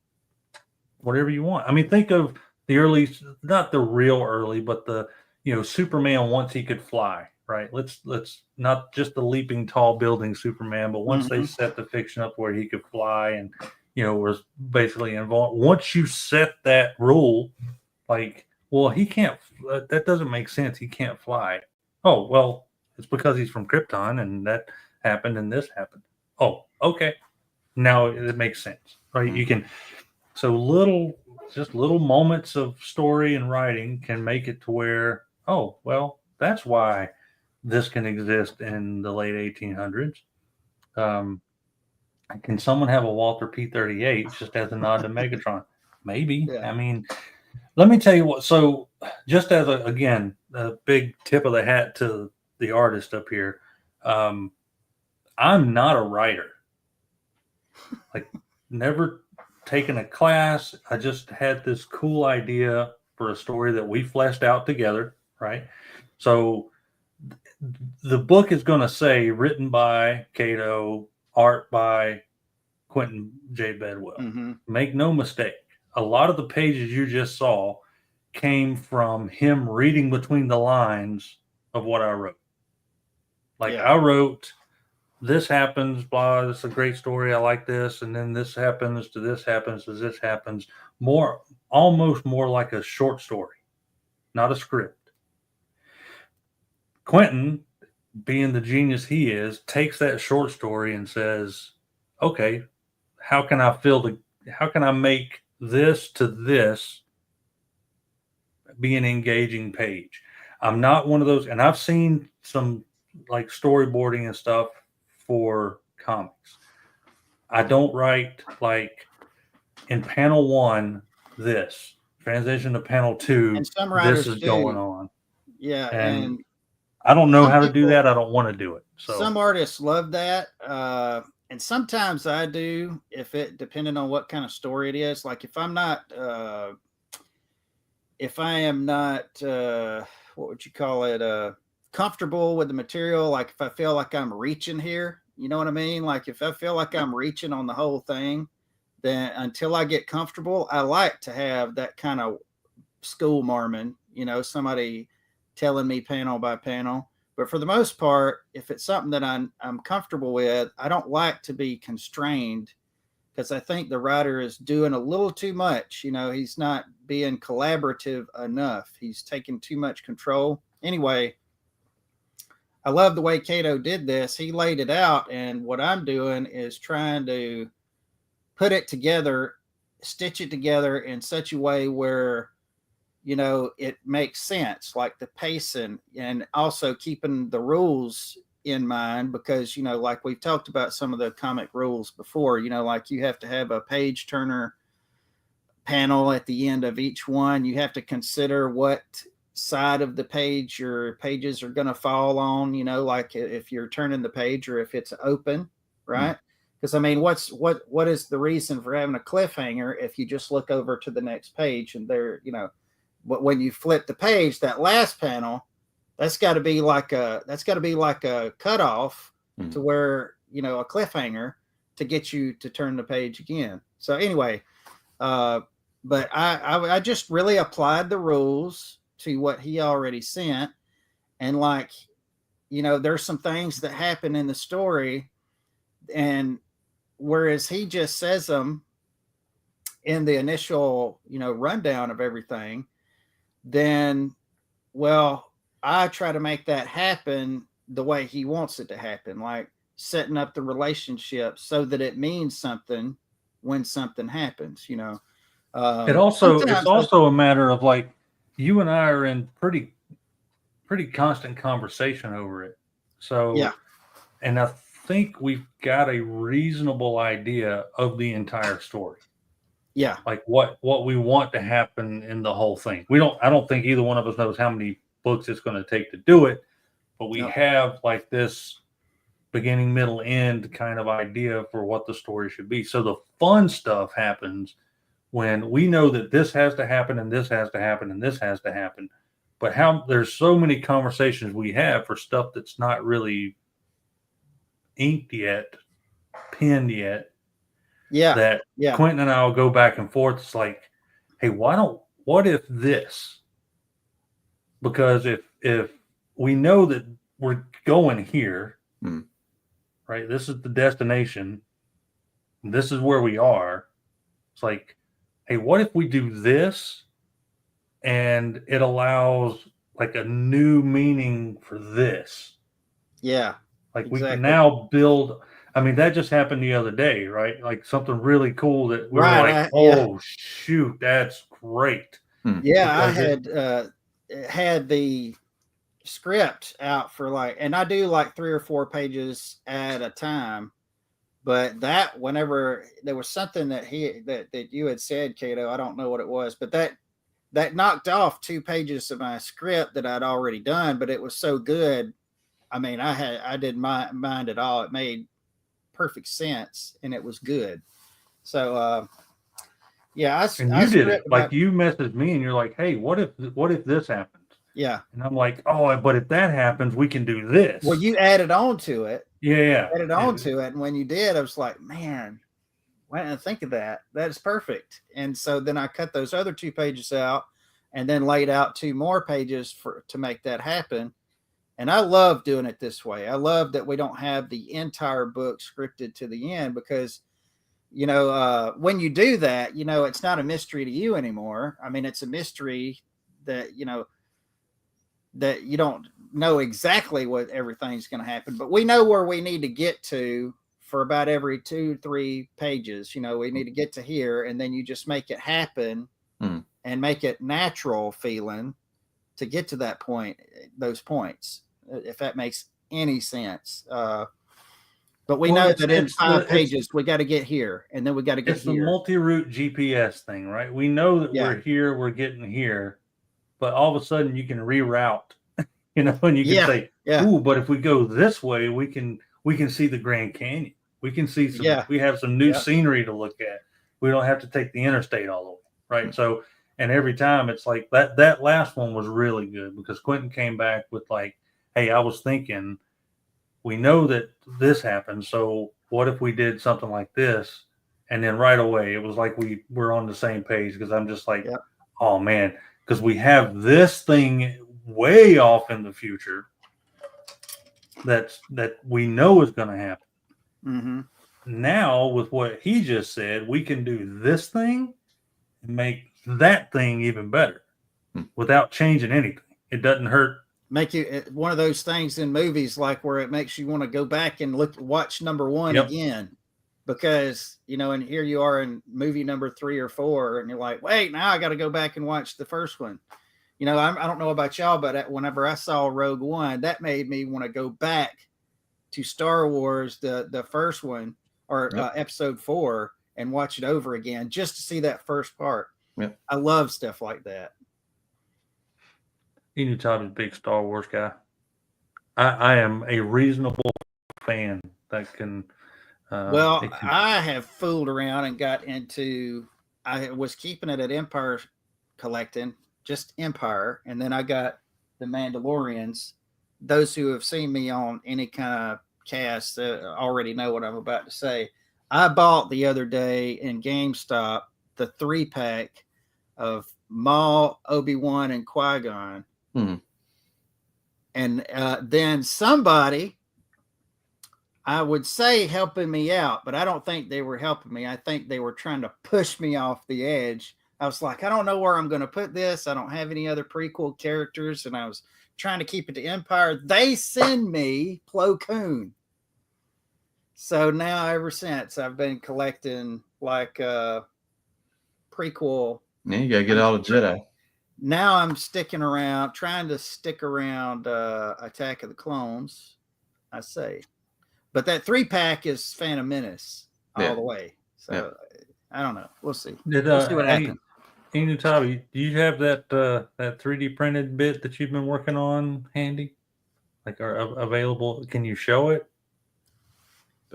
whatever you want. I mean, think of the early, not the real early, but the, Superman once he could fly, right? Let's not just the leaping tall building Superman, but once they set the fiction up where he could fly and, was basically involved. Once you set that rule, like, well, he can't, that doesn't make sense. He can't fly. Oh, well, it's because he's from Krypton and that happened and this happened. Oh, okay. Now it makes sense, right? You can, so little moments of story and writing can make it to where, oh, well, that's why this can exist in the late 1800s. Can someone have a Walter P-38 just as a nod to Megatron? Maybe. Yeah. I mean, let me tell you what. So just as a big tip of the hat to the artist up here, I'm not a writer. Like, never taken a class. I just had this cool idea for a story that we fleshed out together, right? So the book is going to say written by Cato, art by Quentin J. Bedwell. Mm-hmm. Make no mistake, a lot of the pages you just saw came from him reading between the lines of what I wrote. Like I wrote, this happens, blah, this is a great story, I like this, and then this happens to this happens to this happens. Almost more like a short story, not a script. Quentin, being the genius he is, takes that short story and says, okay, how can I make this to this be an engaging page? I'm not one of those, and I've seen some like storyboarding and stuff for comics. I don't write like in panel 1, this transition to panel 2, this is going on. Yeah. And I don't know how to do that. I don't want to do it. So some artists love that. And sometimes I do, depending on what kind of story it is. Like if I am not, what would you call it? Comfortable with the material. Like if I feel like I'm reaching here, you know what I mean? Like if I feel like I'm reaching on the whole thing, then until I get comfortable, I like to have that kind of school marmon, somebody telling me panel by panel. But for the most part, if it's something that I'm comfortable with, I don't like to be constrained, because I think the writer is doing a little too much. He's not being collaborative enough. He's taking too much control. Anyway, I love the way Cato did this. He laid it out, and what I'm doing is trying to put it together, stitch it together in such a way where it makes sense, like the pacing, and also keeping the rules in mind, because, like we've talked about some of the comic rules before, like you have to have a page turner panel at the end of each one. You have to consider what side of the page your pages are going to fall on, like if you're turning the page or if it's open, right? Because what is the reason for having a cliffhanger if you just look over to the next page and there, but when you flip the page, that last panel, that's got to be like a cutoff to where, a cliffhanger to get you to turn the page again. So anyway, but I just really applied the rules to what he already sent. And there's some things that happen in the story, and whereas he just says them in the initial, rundown of everything, then, I try to make that happen the way he wants it to happen, like setting up the relationship so that it means something when something happens, it's also a matter of like, you and I are in pretty constant conversation over it. So, yeah. And I think we've got a reasonable idea of the entire story. Yeah. Like what we want to happen in the whole thing. I don't think either one of us knows how many books it's going to take to do it, but we have like this beginning, middle, end kind of idea for what the story should be. So the fun stuff happens when we know that this has to happen and this has to happen and this has to happen. But there's so many conversations we have for stuff that's not really inked yet, penned yet. Yeah. Quentin and I will go back and forth. It's like, hey, what if this? Because if we know that we're going here, right? This is the destination. This is where we are. It's like, hey, what if we do this and it allows like a new meaning for this? Yeah. Like we can now build. I mean, that just happened the other day, right? Like something really cool that we were like, shoot, that's great. Yeah, I had the script out for and I do like 3 or 4 pages at a time. But that whenever there was something that you had said, Cato, I don't know what it was, but that knocked off 2 pages of my script that I'd already done, but it was so good. I mean, I didn't mind at all. It made perfect sense and it was good. So you did it. Like you messaged me and you're like, hey, what if this happens? Yeah. And I'm like, oh, but if that happens, we can do this. Well, you added on to it. Yeah. Added on to it. And when you did, I was like, man, why didn't I think of that? That's perfect. And so then I cut those other 2 pages out and then laid out 2 more pages to make that happen. And I love doing it this way. I love that we don't have the entire book scripted to the end, because, you know, when you do that, you know, it's not a mystery to you anymore. I mean, it's a mystery that, you know, that you don't know exactly what everything's going to happen, but we know where we need to get to for about every 2-3 pages. You know, we need to get to here, and then you just make it happen and make it natural feeling to get to that point, those points, if that makes any sense. But we know that in 5 pages, we got to get here, and then we got to get here. It's the multi-route GPS thing, right? We know that we're here, we're getting here, but all of a sudden you can reroute, you know, and you can say, ooh, but if we go this way, we can see the Grand Canyon. We can see some, we have some new scenery to look at. We don't have to take the interstate all the way, right? So, and every time it's like that last one was really good, because Quentin came back with like, hey, I was thinking, we know that this happened, so what if we did something like this? And then right away, it was like we were on the same page, because I'm just like, oh man, because we have this thing way off in the future that we know is going to happen. Mm-hmm. Now, with what he just said, we can do this thing and make that thing even better without changing anything. It doesn't hurt. Make you one of those things in movies, like where it makes you want to go back and watch number 1 again, because, you know, and here you are in movie number 3 or 4, and you're like, wait, now I got to go back and watch the first one. You know, I don't know about y'all, but whenever I saw Rogue One, that made me want to go back to Star Wars, the first one, or episode 4, and watch it over again just to see that first part. Yep. I love stuff like that. Enewtabie's a big Star Wars guy. I am a reasonable fan that can. I have fooled around and got into. I was keeping it at Empire collecting, just Empire, and then I got the Mandalorians. Those who have seen me on any kind of cast already know what I'm about to say. I bought the other day in GameStop the 3-pack of Maul, Obi-Wan, and Qui-Gon. And then somebody, I would say, helping me out, but I don't think they were helping me. I think they were trying to push me off the edge. I was like, I don't know where I'm going to put this. I don't have any other prequel characters, and I was trying to keep it to Empire. They send me Plo Koon. So now, ever since, I've been collecting like prequel. Yeah, you gotta get all the Jedi. Now I'm trying to stick around Attack of the Clones, I say. But that 3-pack is Phantom Menace all the way. So I don't know. We'll see. We'll see what happens. Enewtabie, do you have that 3D printed bit that you've been working on handy? Like, are available? Can you show it?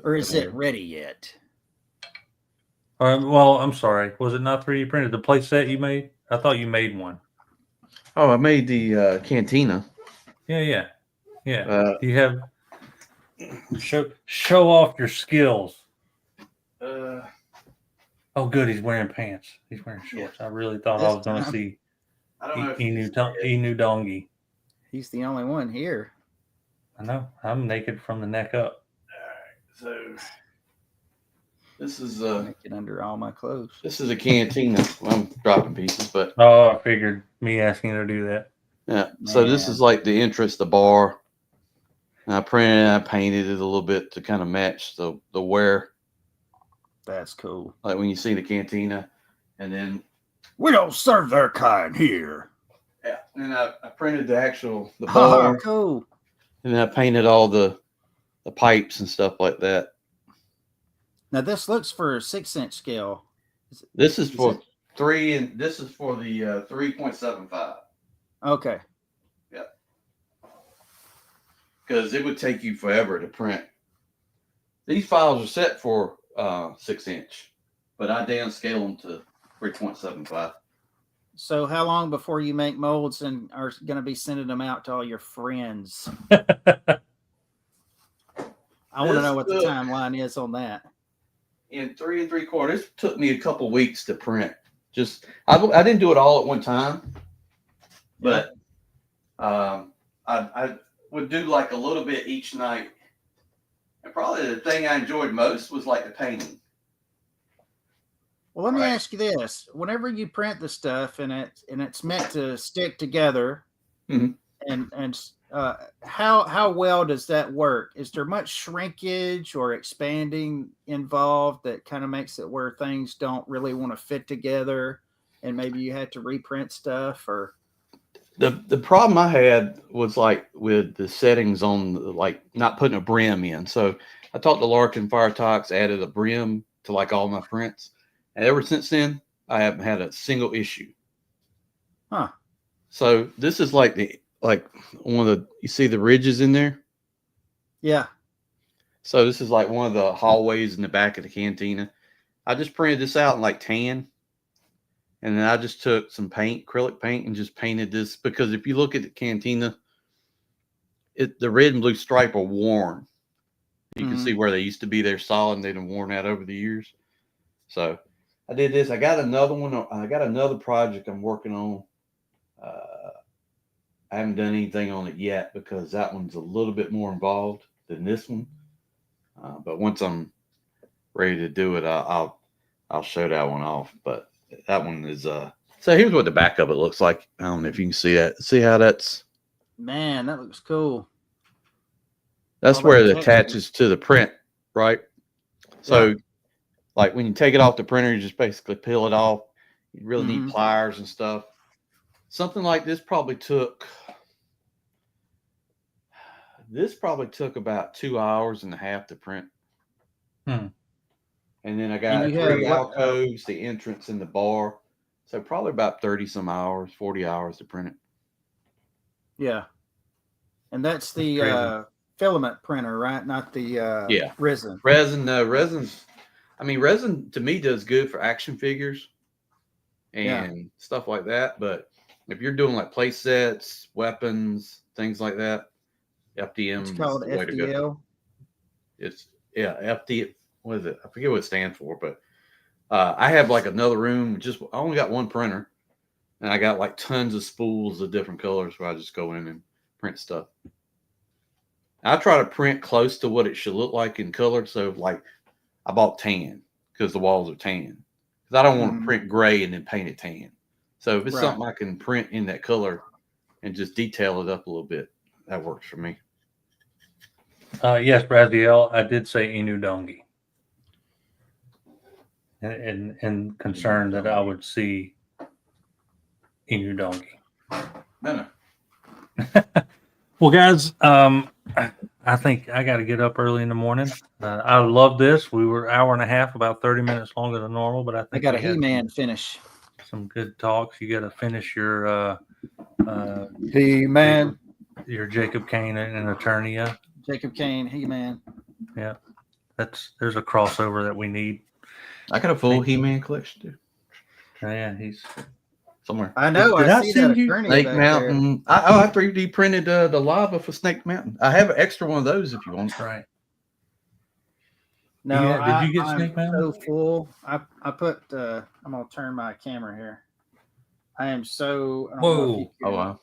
Or is it ready yet? Well, I'm sorry. Was it not 3D printed? The play set you made? I thought you made one. Oh, I made the cantina. Yeah. Do you have show off your skills? Oh, good. He's wearing pants. He's wearing shorts. I really thought I was going to see Enu Dongi. He's the only one here. I know. I'm naked from the neck up. All right. So this is naked under all my clothes. This is a cantina. I'm dropping pieces, but I figured me asking her to do that. Yeah. So this is like the entrance, the bar. And I printed and I painted it a little bit to kind of match the wear. That's cool. Like when you see the cantina, and then we don't serve their kind here. Yeah, and I printed the bar. Cool. And I painted all the pipes and stuff like that. Now this looks for a 6-inch scale. This is for 3, and this is for the 3.75. Okay. Yeah. Because it would take you forever to print. These files are set for 6-inch, but I downscale them to 3.75. So how long before you make molds and are going to be sending them out to all your friends? I want to know what the timeline is on that. In 3 3/4, it took me a couple weeks to print. Just I didn't do it all at one time, but I would do like a little bit each night. And probably the thing I enjoyed most was like the painting. Well, let me ask you this: whenever you print the stuff and it's meant to stick together, mm-hmm. and how well does that work? Is there much shrinkage or expanding involved that kind of makes it where things don't really want to fit together, and maybe you had to reprint stuff? Or the problem I had was like with the settings on like not putting a brim in. So I talked to Larkin Firetox, added a brim to like all my prints. And ever since then, I haven't had a single issue. Huh. So this is like one of the, you see the ridges in there? Yeah. So this is like one of the hallways in the back of the cantina. I just printed this out in like tan. And then I just took some paint, acrylic paint, and just painted this. Because if you look at the cantina, the red and blue stripe are worn. You can see where they used to be. They're solid and they've been worn out over the years. So I did this. I got another one. I got another project I'm working on. I haven't done anything on it yet because that one's a little bit more involved than this one. But once I'm ready to do it, I'll show that one off. But that one is so here's what the back of it looks like. I don't know if you can see that. See how that's, man, that looks cool. That's where it attaches to the print, right? So yeah. Like when you take it off the printer, you just basically peel it off. You really need pliers and stuff. Something like this probably took about 2.5 hours to print. And then I got 3 alcoves, the entrance and the bar. So probably about 30 some hours, 40 hours to print it. Yeah. And that's the filament printer, right? Not the resin. Resin's, I mean, resin to me does good for action figures and stuff like that. But if you're doing like play sets, weapons, things like that, FDM it's called is the way to go. It's FD. What is it? I forget what it stands for, but I have like another room. I only got one printer, and I got like tons of spools of different colors where I just go in and print stuff. I try to print close to what it should look like in color. So like I bought tan because the walls are tan. Because I don't want to print gray and then paint it tan. So if it's something I can print in that color and just detail it up a little bit, that works for me. Yes, Braziel, I did say Enewtabie. And concerned that I would see Enewtabie. No. Well, guys, I think I got to get up early in the morning. I love this. We were 1.5 hours, about 30 minutes longer than normal, but I think I got a He-Man finish. Some good talks. You got to finish your He-Man, your Jacob Kane and Eternia. Jacob Kane, He-Man. Yeah, there's a crossover that we need. I got a full He-Man collection too. Yeah, he's somewhere. I know. I see that Snake Mountain. I 3D printed the lava for Snake Mountain. I have an extra one of those if you want. Right. No, did you get Snake Mountain? So full. I put. I'm gonna turn my camera here. I am so. Whoa! Oh wow!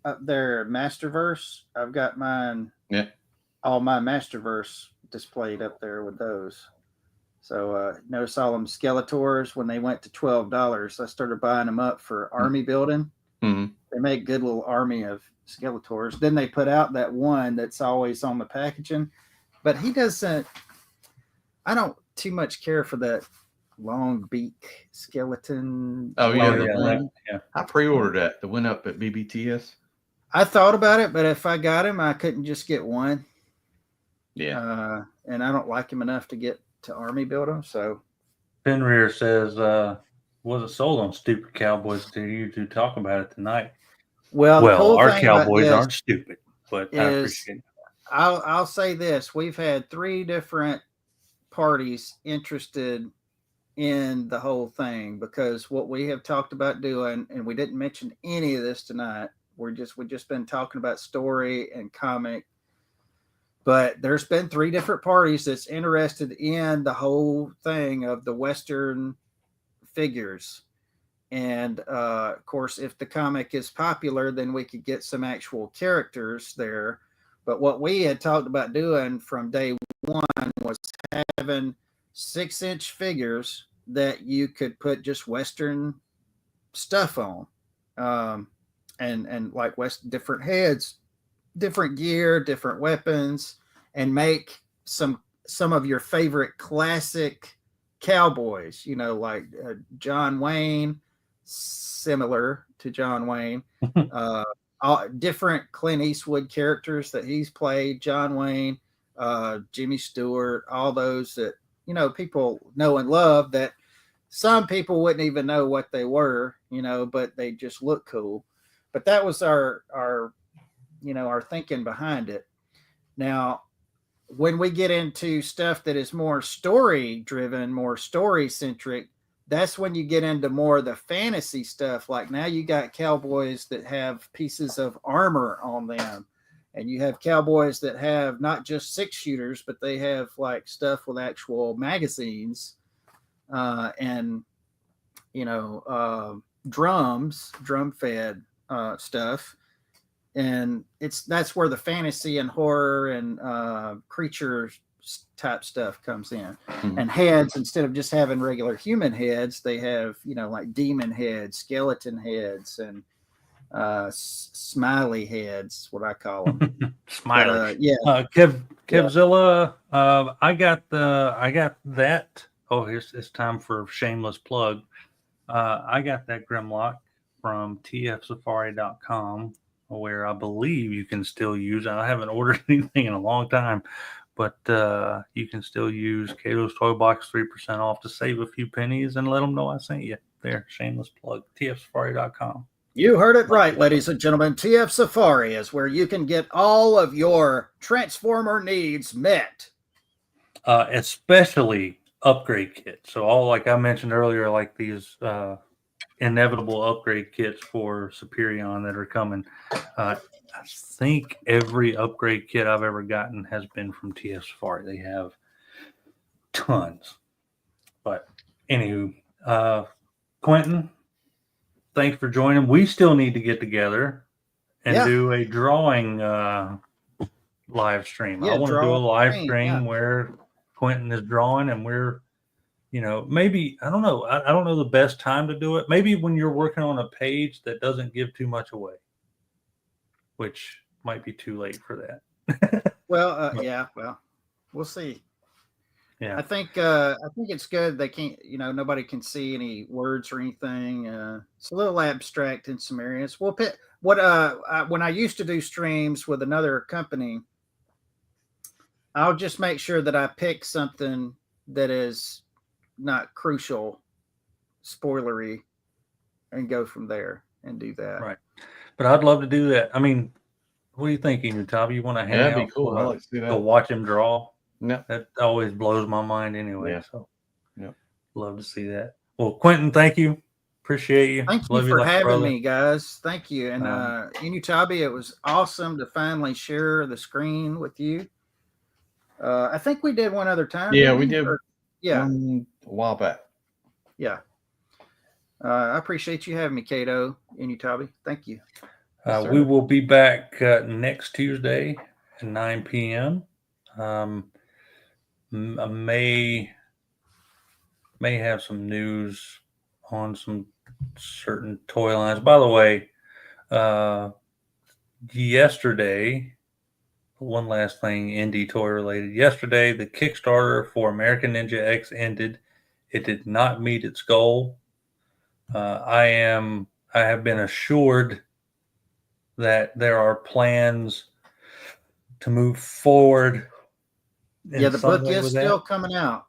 Up there, Masterverse. I've got mine. Yeah. All my Masterverse displayed up there with those. So notice all them Skeletors when they went to $12. I started buying them up for army building. Mm-hmm. They make good little army of Skeletors. Then they put out that one that's always on the packaging, but he doesn't. I don't too much care for that long beak skeleton. Oh yeah. I pre-ordered that. The went up at BBTS. I thought about it, but if I got him, I couldn't just get one. Yeah. And I don't like him enough to get to army build them. So Fenrir says, wasn't sold on Stupid Cowboys to you to talk about it tonight. Well, our Cowboys aren't stupid, but I appreciate it. I'll say this. We've had 3 different parties interested in the whole thing, because what we have talked about doing, and we didn't mention any of this tonight, we've just been talking about story and comic, but there's been 3 different parties that's interested in the whole thing of the Western figures. And of course, if the comic is popular, then we could get some actual characters there. But what we had talked about doing from day one was having 6-inch figures that you could put just Western stuff on, and like different heads, different gear, different weapons, and make some of your favorite classic cowboys. Like John Wayne, similar to John Wayne. All different Clint Eastwood characters that he's played, John Wayne, Jimmy Stewart, all those that people know and love, that some people wouldn't even know what they were, but they just look cool. But that was our thinking behind it. Now, when we get into stuff that is more story driven, more story centric, that's when you get into more of the fantasy stuff. Like now you got cowboys that have pieces of armor on them, and you have cowboys that have not just 6-shooters, but they have like stuff with actual magazines, and drum fed stuff. And that's where the fantasy and horror and creature type stuff comes in. And heads, instead of just having regular human heads, they have like demon heads, skeleton heads, and smiley heads, what I call them. Smiley. Yeah. Kevzilla, I got that. Oh, it's time for a shameless plug. I got that Grimlock from tfsafari.com, where I believe you can still use. I haven't ordered anything in a long time, but you can still use Cato's Toy Box 3% off to save a few pennies, and let them know I sent you. There, shameless plug, tfsafari.com. You heard it right, ladies and gentlemen. TF Safari is where you can get all of your Transformer needs met. Especially upgrade kits. So all, like I mentioned earlier, like these inevitable upgrade kits for Superion that are coming. I think every upgrade kit I've ever gotten has been from TF Safari. They have tons. But anywho, Quentin, thanks for joining. We still need to get together and do a drawing live stream. I want to do a live stream where Quentin is drawing, and we're, maybe, I don't know. I don't know the best time to do it. Maybe when you're working on a page that doesn't give too much away, which might be too late for that. Well, we'll see. Yeah, I think it's good. They can't, nobody can see any words or anything. It's a little abstract in some areas. Well, when I used to do streams with another company, I'll just make sure that I pick something that is not crucial, spoilery, and go from there and do that. Right. But I'd love to do that. I mean, what do you think, Enewtabie? You want to hang out? That'd be cool. I like to see that. Go watch him draw. No. That always blows my mind anyway. Yeah. So, love to see that. Well, Quentin, thank you. Appreciate you. Thank you for having me, guys. Thank you. And Enewtabie, it was awesome to finally share the screen with you. I think we did one other time. Yeah, we did. A while back. Yeah. I appreciate you having me, Cato, Enewtabie. Thank you. We will be back next Tuesday at 9 p.m. I may have some news on some certain toy lines. By the way, yesterday, one last thing, indie toy related. Yesterday, the Kickstarter for American Ninja X ended. It did not meet its goal. I have been assured that there are plans to move forward. Yeah, the book is still coming out.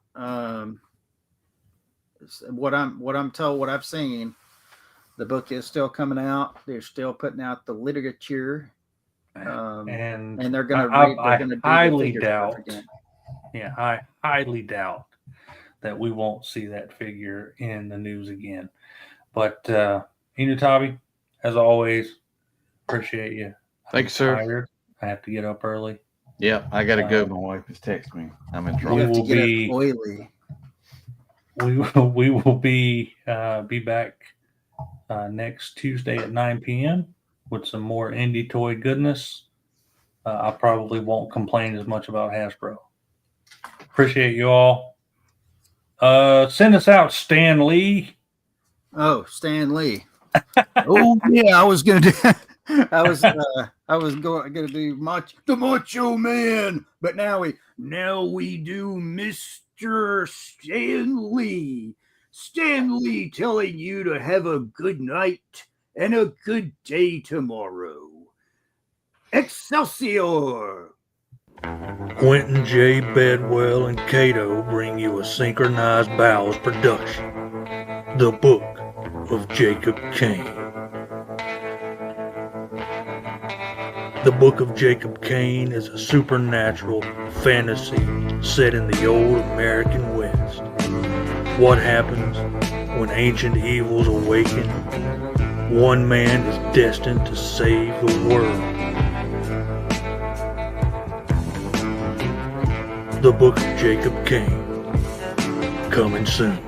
What I'm told, what I've seen, the book is still coming out. They're still putting out the literature, and they're going to. I highly doubt. Yeah, I highly doubt that we won't see that figure in the news again. But Enewtabie, as always, appreciate you. Thanks, sir. Tired. I have to get up early. Yeah, I gotta go. My wife is texting me. I'm in trouble. You have to get up oily. We will be back next Tuesday at 9 p.m. with some more indie toy goodness. I probably won't complain as much about Hasbro. Appreciate you all. Send us out, Stan Lee. Oh, Stan Lee. Oh yeah, I was gonna do. I was gonna do the Macho Man, but now we do Mr. Stan Lee. Stan Lee telling you to have a good night and a good day tomorrow. Excelsior! Quentin J. Bedwell and Cato bring you a Synchronized Bowels production, The Book of Jacob Kane. The Book of Jacob Kane is a supernatural fantasy set in the old American West. What happens when ancient evils awaken? One man is destined to save the world. The Book of Jacob Kane, coming soon.